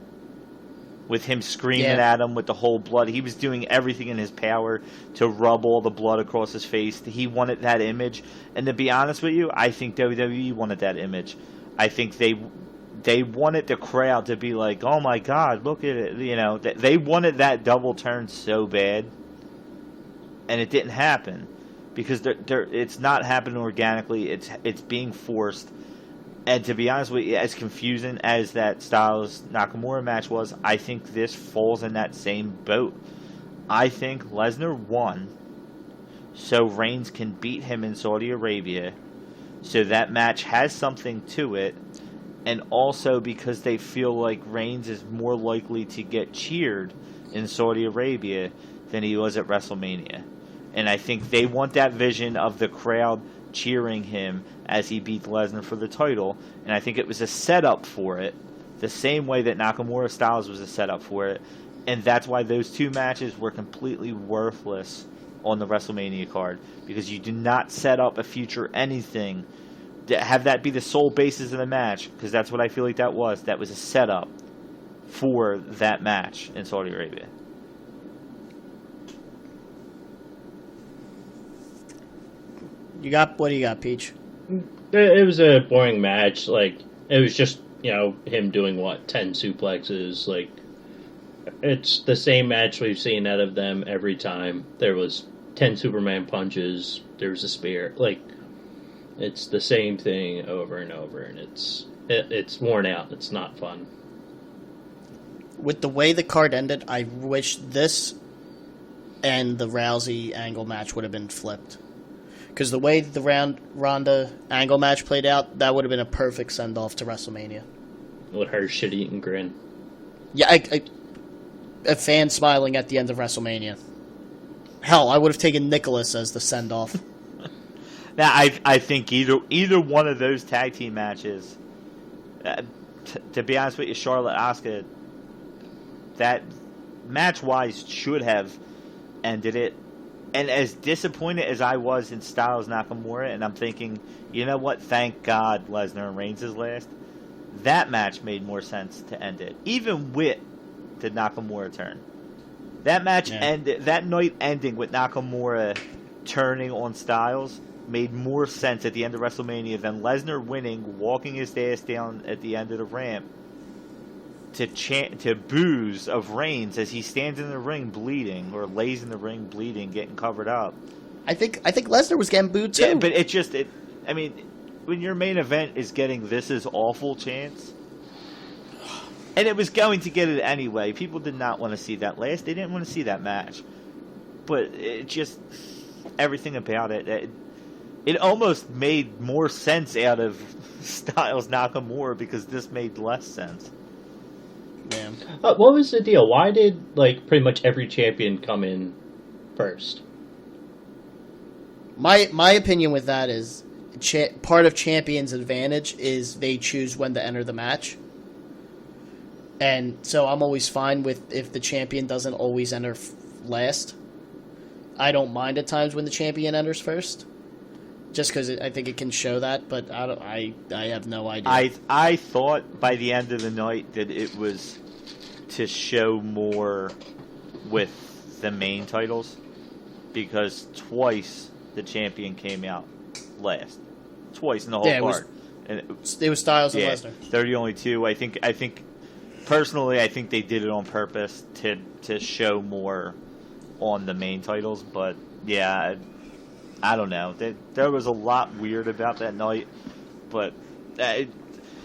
with him screaming at him with the whole blood. He was doing everything in his power to rub all the blood across his face. He wanted that image. And to be honest with you, I think WWE wanted that image. I think they wanted the crowd to be like, oh my God, look at it. You know, they wanted that double turn so bad. And it didn't happen. Because it's not happening organically. It's being forced. And to be honest with you, as confusing as that Styles Nakamura match was, I think this falls in that same boat. I think Lesnar won so Reigns can beat him in Saudi Arabia, so that match has something to it, and also because they feel like Reigns is more likely to get cheered in Saudi Arabia than he was at WrestleMania. And I think they want that vision of the crowd cheering him as he beat Lesnar for the title, and I think it was a setup for it, the same way that Nakamura Styles was a setup for it, and that's why those two matches were completely worthless on the WrestleMania card, because you do not set up a future anything to have that be the sole basis of the match, because that's what I feel like that was a setup for that match in Saudi Arabia. What do you got, Peach? It was a boring match. Like, it was just, him doing 10 suplexes. Like, it's the same match we've seen out of them every time. There was 10 Superman punches. There was a spear. Like, it's the same thing over and over, and it's worn out. It's not fun. With the way the card ended, I wish this and the Rousey Angle match would have been flipped. Because the way the Ronda Angle match played out, that would have been a perfect send-off to WrestleMania. With her shit-eating grin. Yeah, a fan smiling at the end of WrestleMania. Hell, I would have taken Nicholas as the send-off. Now, I think either one of those tag team matches, to be honest with you, Charlotte Asuka, that match-wise should have ended it. And as disappointed as I was in Styles Nakamura, and I'm thinking, you know what, thank God Lesnar and Reigns is last, that match made more sense to end it. Even with the Nakamura turn. That match ended, that night ending with Nakamura turning on Styles made more sense at the end of WrestleMania than Lesnar winning, walking his ass down at the end of the ramp to boos of Reigns as he stands in the ring bleeding, or lays in the ring bleeding, getting covered up. I think Lesnar was getting booed too. Yeah, but I mean, when your main event is getting this is awful chance, And it was going to get it anyway. People did not want to see that last. They didn't want to see that match. But it just, everything about it, it almost made more sense out of Styles Nakamura because this made less sense. Yeah. What was the deal? Why did pretty much every champion come in first? My opinion with that is part of Champion's advantage is they choose when to enter the match. And so I'm always fine with if the champion doesn't always enter last. I don't mind at times when the champion enters first, just because I think it can show that. But I have no idea. I thought by the end of the night that it was to show more with the main titles, because twice the champion came out last, twice in the whole card. It was Styles and Lesnar. They're the only two. I think personally, I think they did it on purpose to show more on the main titles. But yeah, I don't know. There was a lot weird about that night. But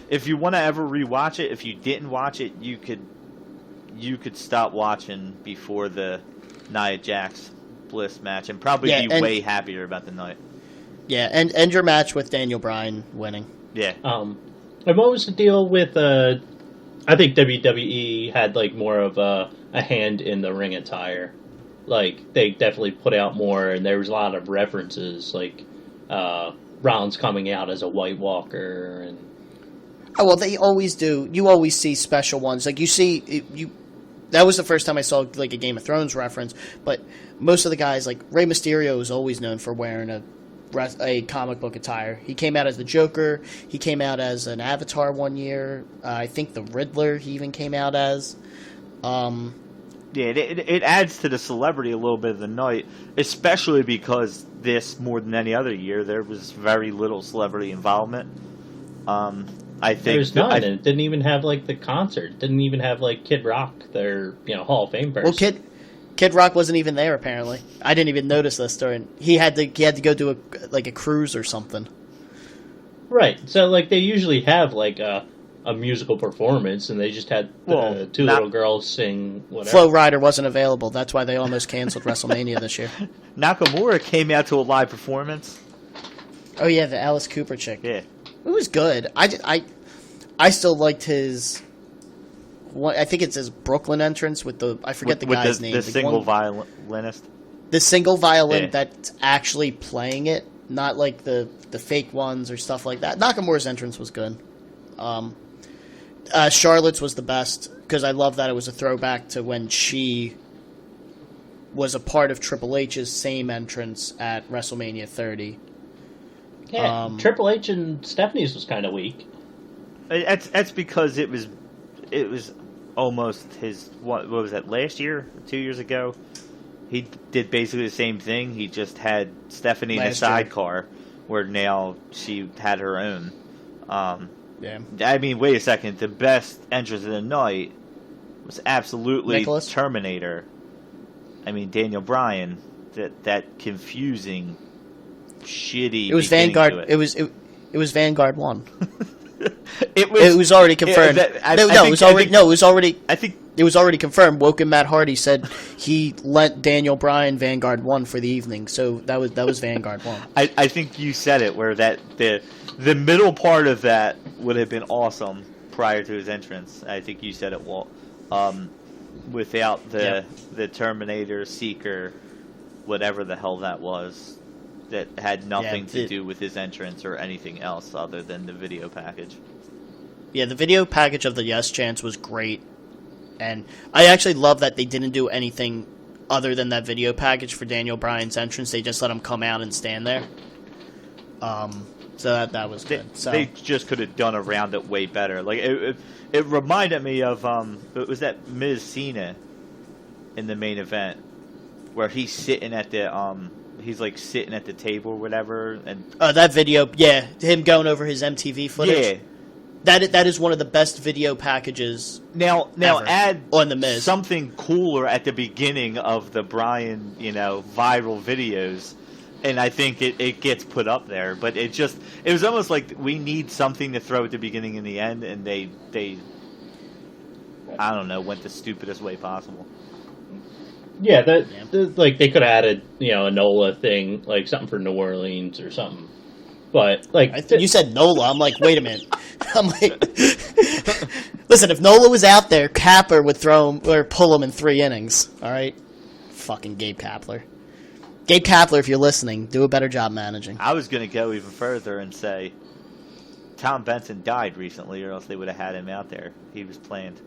if you want to ever rewatch it, if you didn't watch it, you could stop watching before the Nia Jax Bliss match and probably be way happier about the night. Yeah, and end your match with Daniel Bryan winning. Yeah. And what was the deal with? I think WWE had more of a hand in the ring attire. They definitely put out more, and there was a lot of references, Braun's coming out as a White Walker, and oh well, they always do. You always see special ones. You see you. That was the first time I saw a Game of Thrones reference. But most of the guys, Rey Mysterio, is always known for wearing a comic book attire. He came out as the Joker. He came out as an Avatar one year. I think the Riddler he even came out as. Yeah, it adds to the celebrity a little bit of the night, especially because this, more than any other year, there was very little celebrity involvement. I think there's none, and it didn't even have the concert. It didn't even have Kid Rock, their Hall of Fame person. Well, Kid Rock wasn't even there apparently. I didn't even notice this during. He had to go do a cruise or something. Right. So they usually have a musical performance, and they just had two little girls sing whatever. Flo Rida wasn't available. That's why they almost canceled WrestleMania this year. Nakamura came out to a live performance. Oh yeah, the Alice Cooper chick. Yeah. It was good. I still liked his. I think it's his Brooklyn entrance with the. I forget the guy's name. The single violinist. The single violin Yeah. that's actually playing it, not the fake ones or stuff like that. Nakamura's entrance was good. Charlotte's was the best because I love that it was a throwback to when she was a part of Triple H's same entrance at WrestleMania 30. Yeah, Triple H and Stephanie's was kind of weak. That's because it was almost his what was that last year, 2 years ago? He did basically the same thing. He just had Stephanie in a sidecar, where now she had her own. Yeah. I mean, wait a second. The best entrance of the night was absolutely Nicholas? Terminator. I mean, Daniel Bryan. That confusing, shitty. It was Vanguard. It was Vanguard 1. It was already confirmed. It was already confirmed. Woken Matt Hardy said he lent Daniel Bryan Vanguard 1 for the evening, so that was Vanguard 1. I think you said it where the middle part of that would have been awesome prior to his entrance. I think you said it, Walt. Without the Terminator, Seeker, whatever the hell that was, that had nothing to do with his entrance or anything else other than the video package. Yeah, the video package of the Yes Chance was great. And I actually love that they didn't do anything other than that video package for Daniel Bryan's entrance. They just let him come out and stand there. So that was good. They just could have done around it way better. It reminded me of it was that Miz Cena in the main event where he's sitting at the he's sitting at the table or whatever, and that video, yeah, him going over his MTV footage. Yeah. That is one of the best video packages. Now add on the Miz something cooler at the beginning of the Bryan, viral videos, and I think it gets put up there. But it was almost like we need something to throw at the beginning and the end, and they I don't know, went the stupidest way possible. Yeah, like they could have added, a NOLA thing, like something for New Orleans or something. But like you said NOLA, I'm like, wait a minute. I'm like, listen, if NOLA was out there, Kapler would throw him or pull him in 3 innings. All right, fucking Gabe Kapler. Gabe Kapler, if you're listening, do a better job managing. I was going to go even further and say Tom Benson died recently, or else they would have had him out there. He was planned.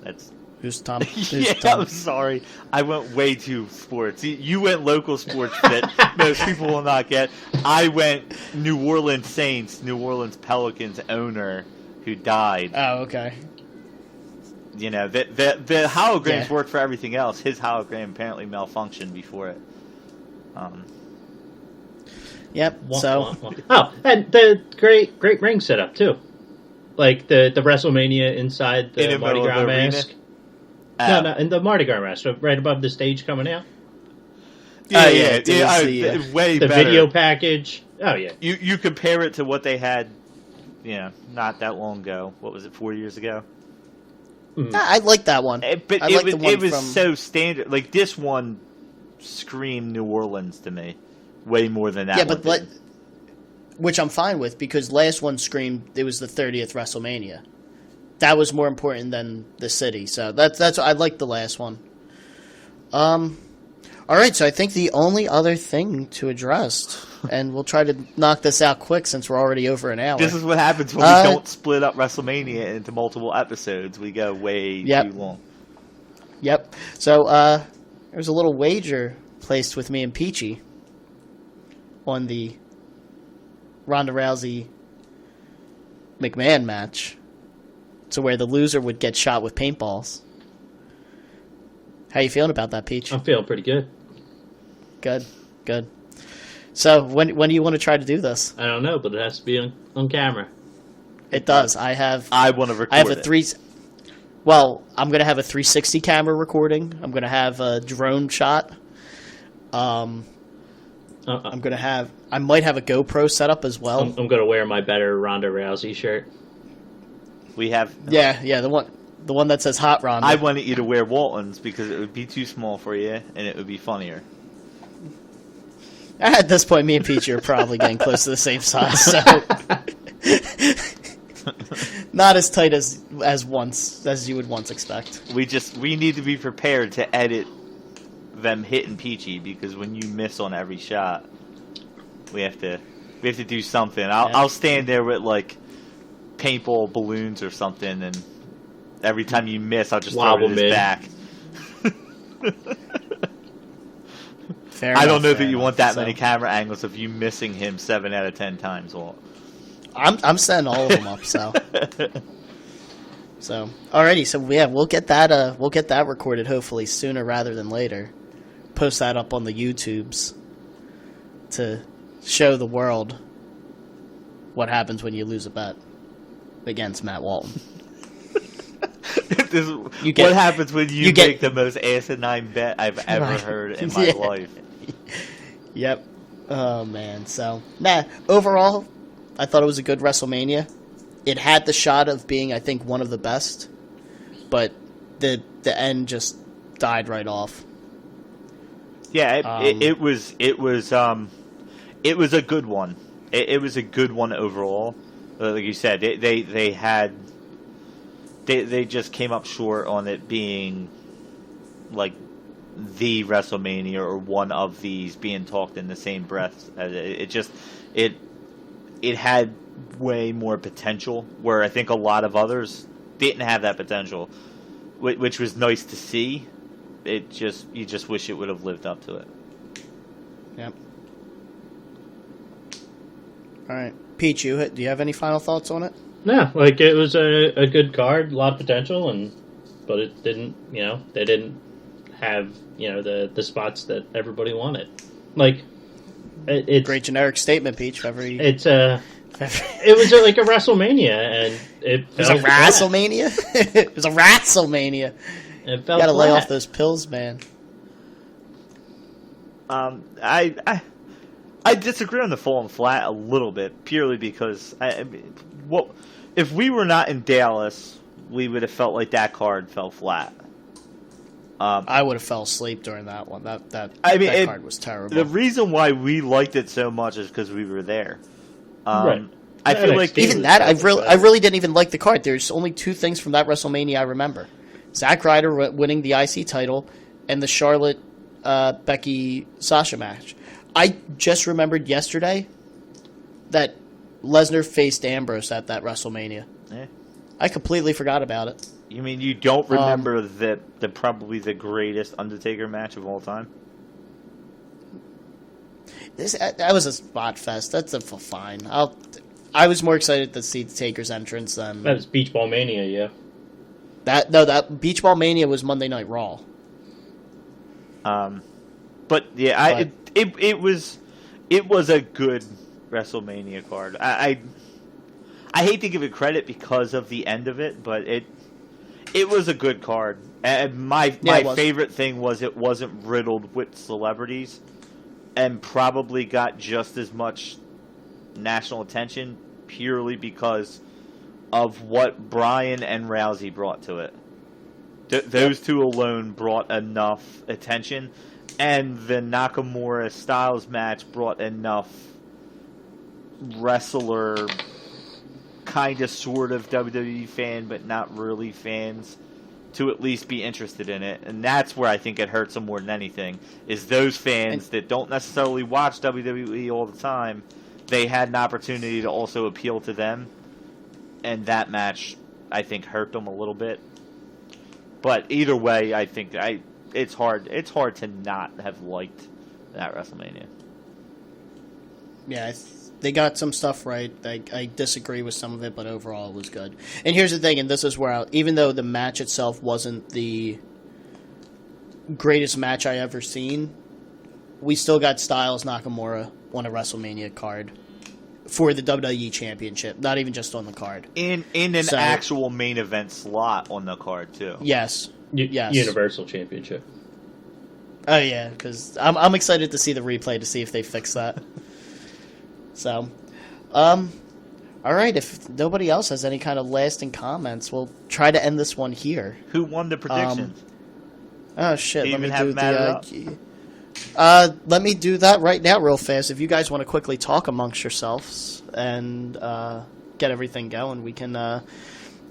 That's Who's Tom? yeah, Tom? I'm sorry. I went way too sports. You went local sports fit. Most people will not get. I went New Orleans Saints, New Orleans Pelicans owner who died. Oh, okay. The holograms worked for everything else. His hologram apparently malfunctioned before it. Yep. So. Oh, and the great ring setup too, like the WrestleMania inside the Mardi Gras mask. No, in the Mardi Gras mask, right above the stage coming out. Way the better. Video package. Oh yeah. You compare it to what they had, not that long ago. What was it, 4 years ago? I like that one. But it was so standard. Like, this one screamed New Orleans to me way more than that. Yeah, but which I'm fine with, because last one screamed it was the 30th WrestleMania. That was more important than the city. So that's I like the last one. All right, so I think the only other thing to address, and we'll try to knock this out quick since we're already over an hour. This is what happens when we don't split up WrestleMania into multiple episodes. We go way too long. Yep. So there was a little wager placed with me and Peachy on the Ronda Rousey McMahon match, to where the loser would get shot with paintballs. How you feeling about that, Peach? I'm feeling pretty good. Good. So when do you want to try to do this? I don't know, but it has to be on camera. It does. I want to record. I have a Well, I'm going to have a 360 camera recording. I'm going to have a drone shot. I'm going to have. I might have a GoPro set up as well. I'm going to wear my better Ronda Rousey shirt. We have. Yeah, the one that says Hot Ronda. I wanted you to wear Walton's because it would be too small for you and it would be funnier. At this point, me and Peachy are probably getting close to the same size, so not as tight as you would once expect. We need to be prepared to edit them hitting Peachy, because when you miss on every shot, we have to do something. I'll stand there with like paintball balloons or something, and every time you miss, I'll just throw it in his back. I don't know that you want that many camera angles of you missing him 7 out of 10 times. Well, I'm setting all of them up. So alrighty. So yeah, we'll get that recorded hopefully sooner rather than later. Post that up on the YouTubes to show the world what happens when you lose a bet against Matt Walton. What happens when you make the most asinine bet I've ever heard in my life. Yep. Oh, man. So, overall, I thought it was a good WrestleMania. It had the shot of being, I think, one of the best, but the end just died right off. Yeah, it was a good one. It was a good one overall. Like you said, they just came up short on it being like the WrestleMania or one of these being talked in the same breath. It had way more potential, where I think a lot of others didn't have that potential, which was nice to see. You just wish it would have lived up to it. Yep. All right, Pete, do you have any final thoughts on it? No, like it was a good card, a lot of potential, but it didn't. They didn't have the spots that everybody wanted. Like it's great generic statement, Peach. It was like a WrestleMania, and it was a WrestleMania. It was a WrestleMania. It felt you gotta flat. lay off those pills, man. I disagree on the falling flat a little bit, purely because if we were not in Dallas, we would have felt like that card fell flat. I would have fell asleep during that one. That card was terrible. The reason why we liked it so much is because we were there. Right. I feel like even that, I really didn't even like the card. There's only two things from that WrestleMania I remember: Zack Ryder winning the IC title and the Charlotte Becky Sasha match. I just remembered yesterday that Lesnar faced Ambrose at that WrestleMania. Yeah. I completely forgot about it. You mean you don't remember the probably the greatest Undertaker match of all time? That was a spot fest. That's fine. I was more excited to see the Taker's entrance than That was Beach Ball Mania, yeah. that Beach Ball Mania was Monday Night Raw. But yeah, it was a good WrestleMania card. I hate to give it credit because of the end of it, but it was a good card. And my favorite thing was it wasn't riddled with celebrities, and probably got just as much national attention purely because of what Bryan and Rousey brought to it. Those two alone brought enough attention, and the Nakamura Styles match brought enough wrestler kind of sort of WWE fan but not really fans to at least be interested in it. And that's where I think it hurts them more than anything, is those fans that don't necessarily watch WWE all the time, they had an opportunity to also appeal to them, and that match I think hurt them a little bit. But either way, I think it's hard to not have liked that WrestleMania. Yeah, they got some stuff right. I disagree with some of it, but overall it was good. And here's the thing, and this is where, even though the match itself wasn't the greatest match I ever seen, we still got Styles Nakamura on a WrestleMania card for the WWE Championship, not even just on the card. In an actual main event slot on the card, too. Yes. Yes. Universal Championship. Oh, yeah, because I'm excited to see the replay to see if they fix that. So, all right, if nobody else has any kind of lasting comments, we'll try to end this one here. Who won the predictions? Oh, shit. Let me do that right now real fast. If you guys want to quickly talk amongst yourselves and get everything going,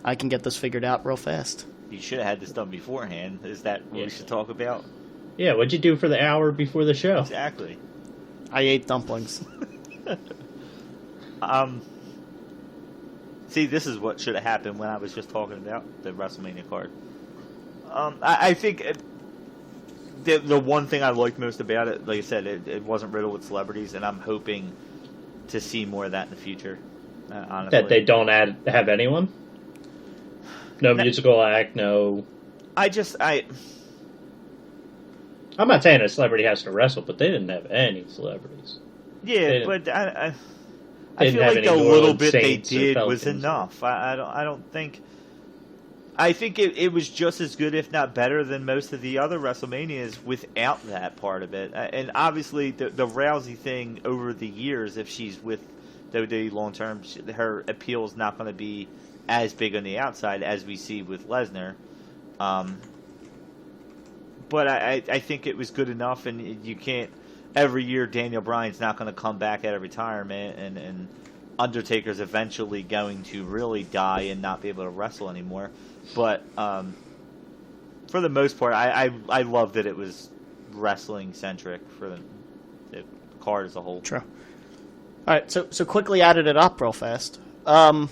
I can get this figured out real fast. You should have had this done beforehand. Is that what we should talk about? Yeah, what'd you do for the hour before the show? Exactly. I ate dumplings. See, this is what should have happened when I was just talking about the WrestleMania card. I think the one thing I liked most about it, like I said, it wasn't riddled with celebrities, and I'm hoping to see more of that in the future. Honestly, that they don't have anyone. No musical act. No. I'm not saying a celebrity has to wrestle, but they didn't have any celebrities. Yeah, but I feel like the little bit they did was enough. I don't think. I think it was just as good, if not better, than most of the other WrestleManias without that part of it. And obviously, the Rousey thing over the years, if she's with WWE long term, her appeal is not going to be as big on the outside as we see with Lesnar. But I think it was good enough, and you can't. Every year, Daniel Bryan's not going to come back out of retirement, and Undertaker's eventually going to really die and not be able to wrestle anymore. But for the most part, I love that it was wrestling-centric for the card as a whole. True. All right, so quickly added it up real fast. From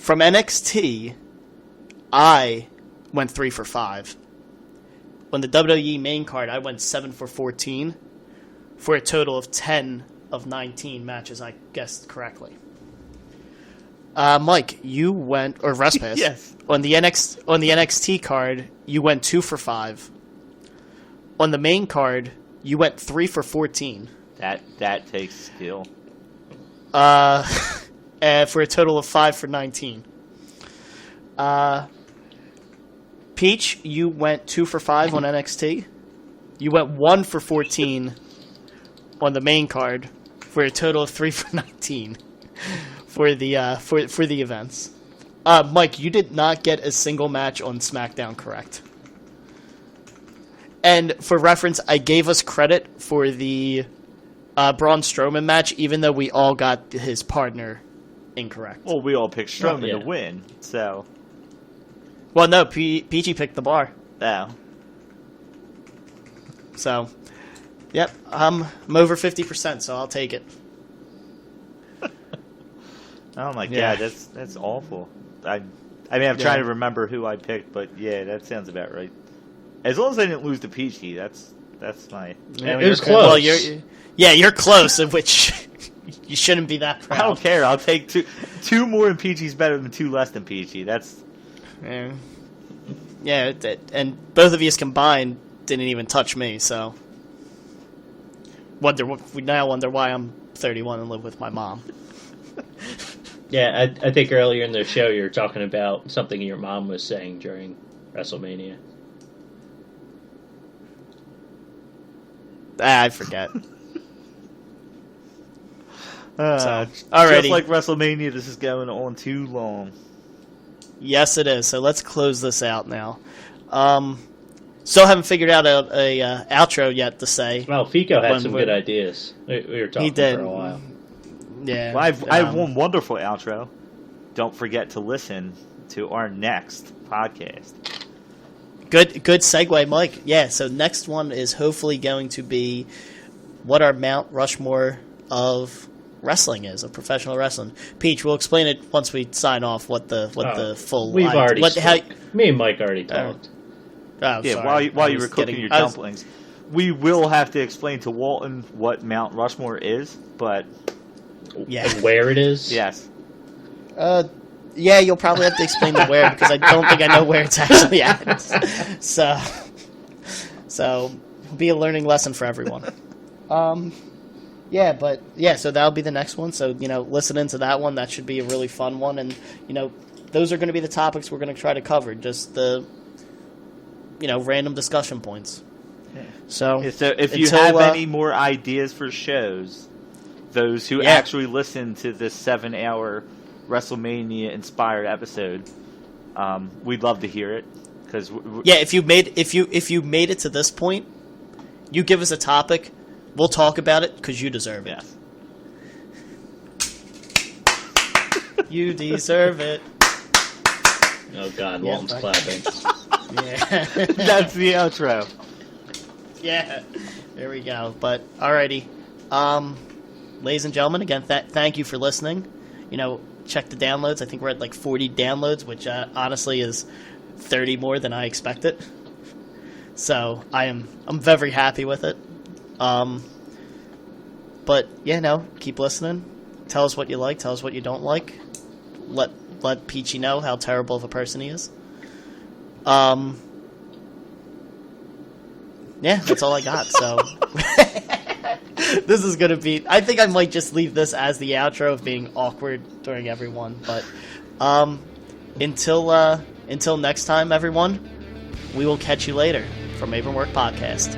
NXT, I went 3 for 5. On the WWE main card, I went 7 for 14 for a total of 10 of 19 matches I guessed correctly. Mike, you went, or Respaz, yes. On the NXT card, you went 2 for 5. On the main card, you went 3 for 14. That takes skill. For a total of 5 for 19. Peach, you went 2 for 5 on NXT. You went 1 for 14 on the main card for a total of 3 for 19 for the events. Mike, you did not get a single match on SmackDown correct. And for reference, I gave us credit for the Braun Strowman match, even though we all got his partner incorrect. Well, we all picked Strowman yeah. to win, so... Well, no, Peachy picked the bar. Oh. So, yep, I'm over 50%, so I'll take it. Oh my Yeah. god, that's awful. I mean, I'm trying to remember who I picked, but yeah, that sounds about right. As long as I didn't lose to Peachy, that's my... Yeah, It was you're- close. Well, you're close, of which you shouldn't be that proud. I don't care. I'll take two more than Peachy's better than two less than Peachy. That's... Yeah, and both of you combined didn't even touch me, so... We now wonder why I'm 31 and live with my mom. Yeah, I think earlier in the show you were talking about something your mom was saying during WrestleMania. I forget. So, alrighty. just like WrestleMania, this is going on too long. Yes, it is. So let's close this out now. Still haven't figured out a outro yet to say. Well, Fico had When some we- good ideas. We were talking He did. for a while. Yeah. Well, I have one wonderful outro. Don't forget to listen to our next podcast. Good segue, Mike. Yeah, so next one is hopefully going to be what our Mount Rushmore of wrestling is, of professional wrestling. Peach, we'll explain it once we sign off what the full... We've already... how, me and Mike already talked. oh, Yeah, sorry. while I you was were cooking getting- your I was- dumplings, we will have to explain to Walton what Mount Rushmore is, but Yeah. And where it is. yes. Yeah, you'll probably have to explain the where, because I don't think I know where it's actually at. So it'll be a learning lesson for everyone. So that'll be the next one. So, listen into that one. That should be a really fun one. And, those are going to be the topics we're going to try to cover. Just the, random discussion points. Yeah. So if you until, have any more ideas for shows, those who Yeah. actually listen to this 7-hour WrestleMania-inspired episode, we'd love to hear it. Cause yeah, if you made it to this point, you give us a topic, we'll talk about it because you deserve it. Yes. You deserve it. Oh God, Yeah, Walton's fuck. clapping. Yeah. That's the outro. Yeah. There we go. But alrighty, ladies and gentlemen, again, thank you for listening. Check the downloads. I think we're at like 40 downloads, which honestly is 30 more than I expected. So I'm very happy with it. But yeah, keep listening. Tell us what you like. Tell us what you don't like. Let Peachy know how terrible of a person he is. Yeah, that's all I got. So this is gonna be. I think I might just leave this as the outro of being awkward during everyone. But until next time, everyone, we will catch you later from Maven Work Podcast.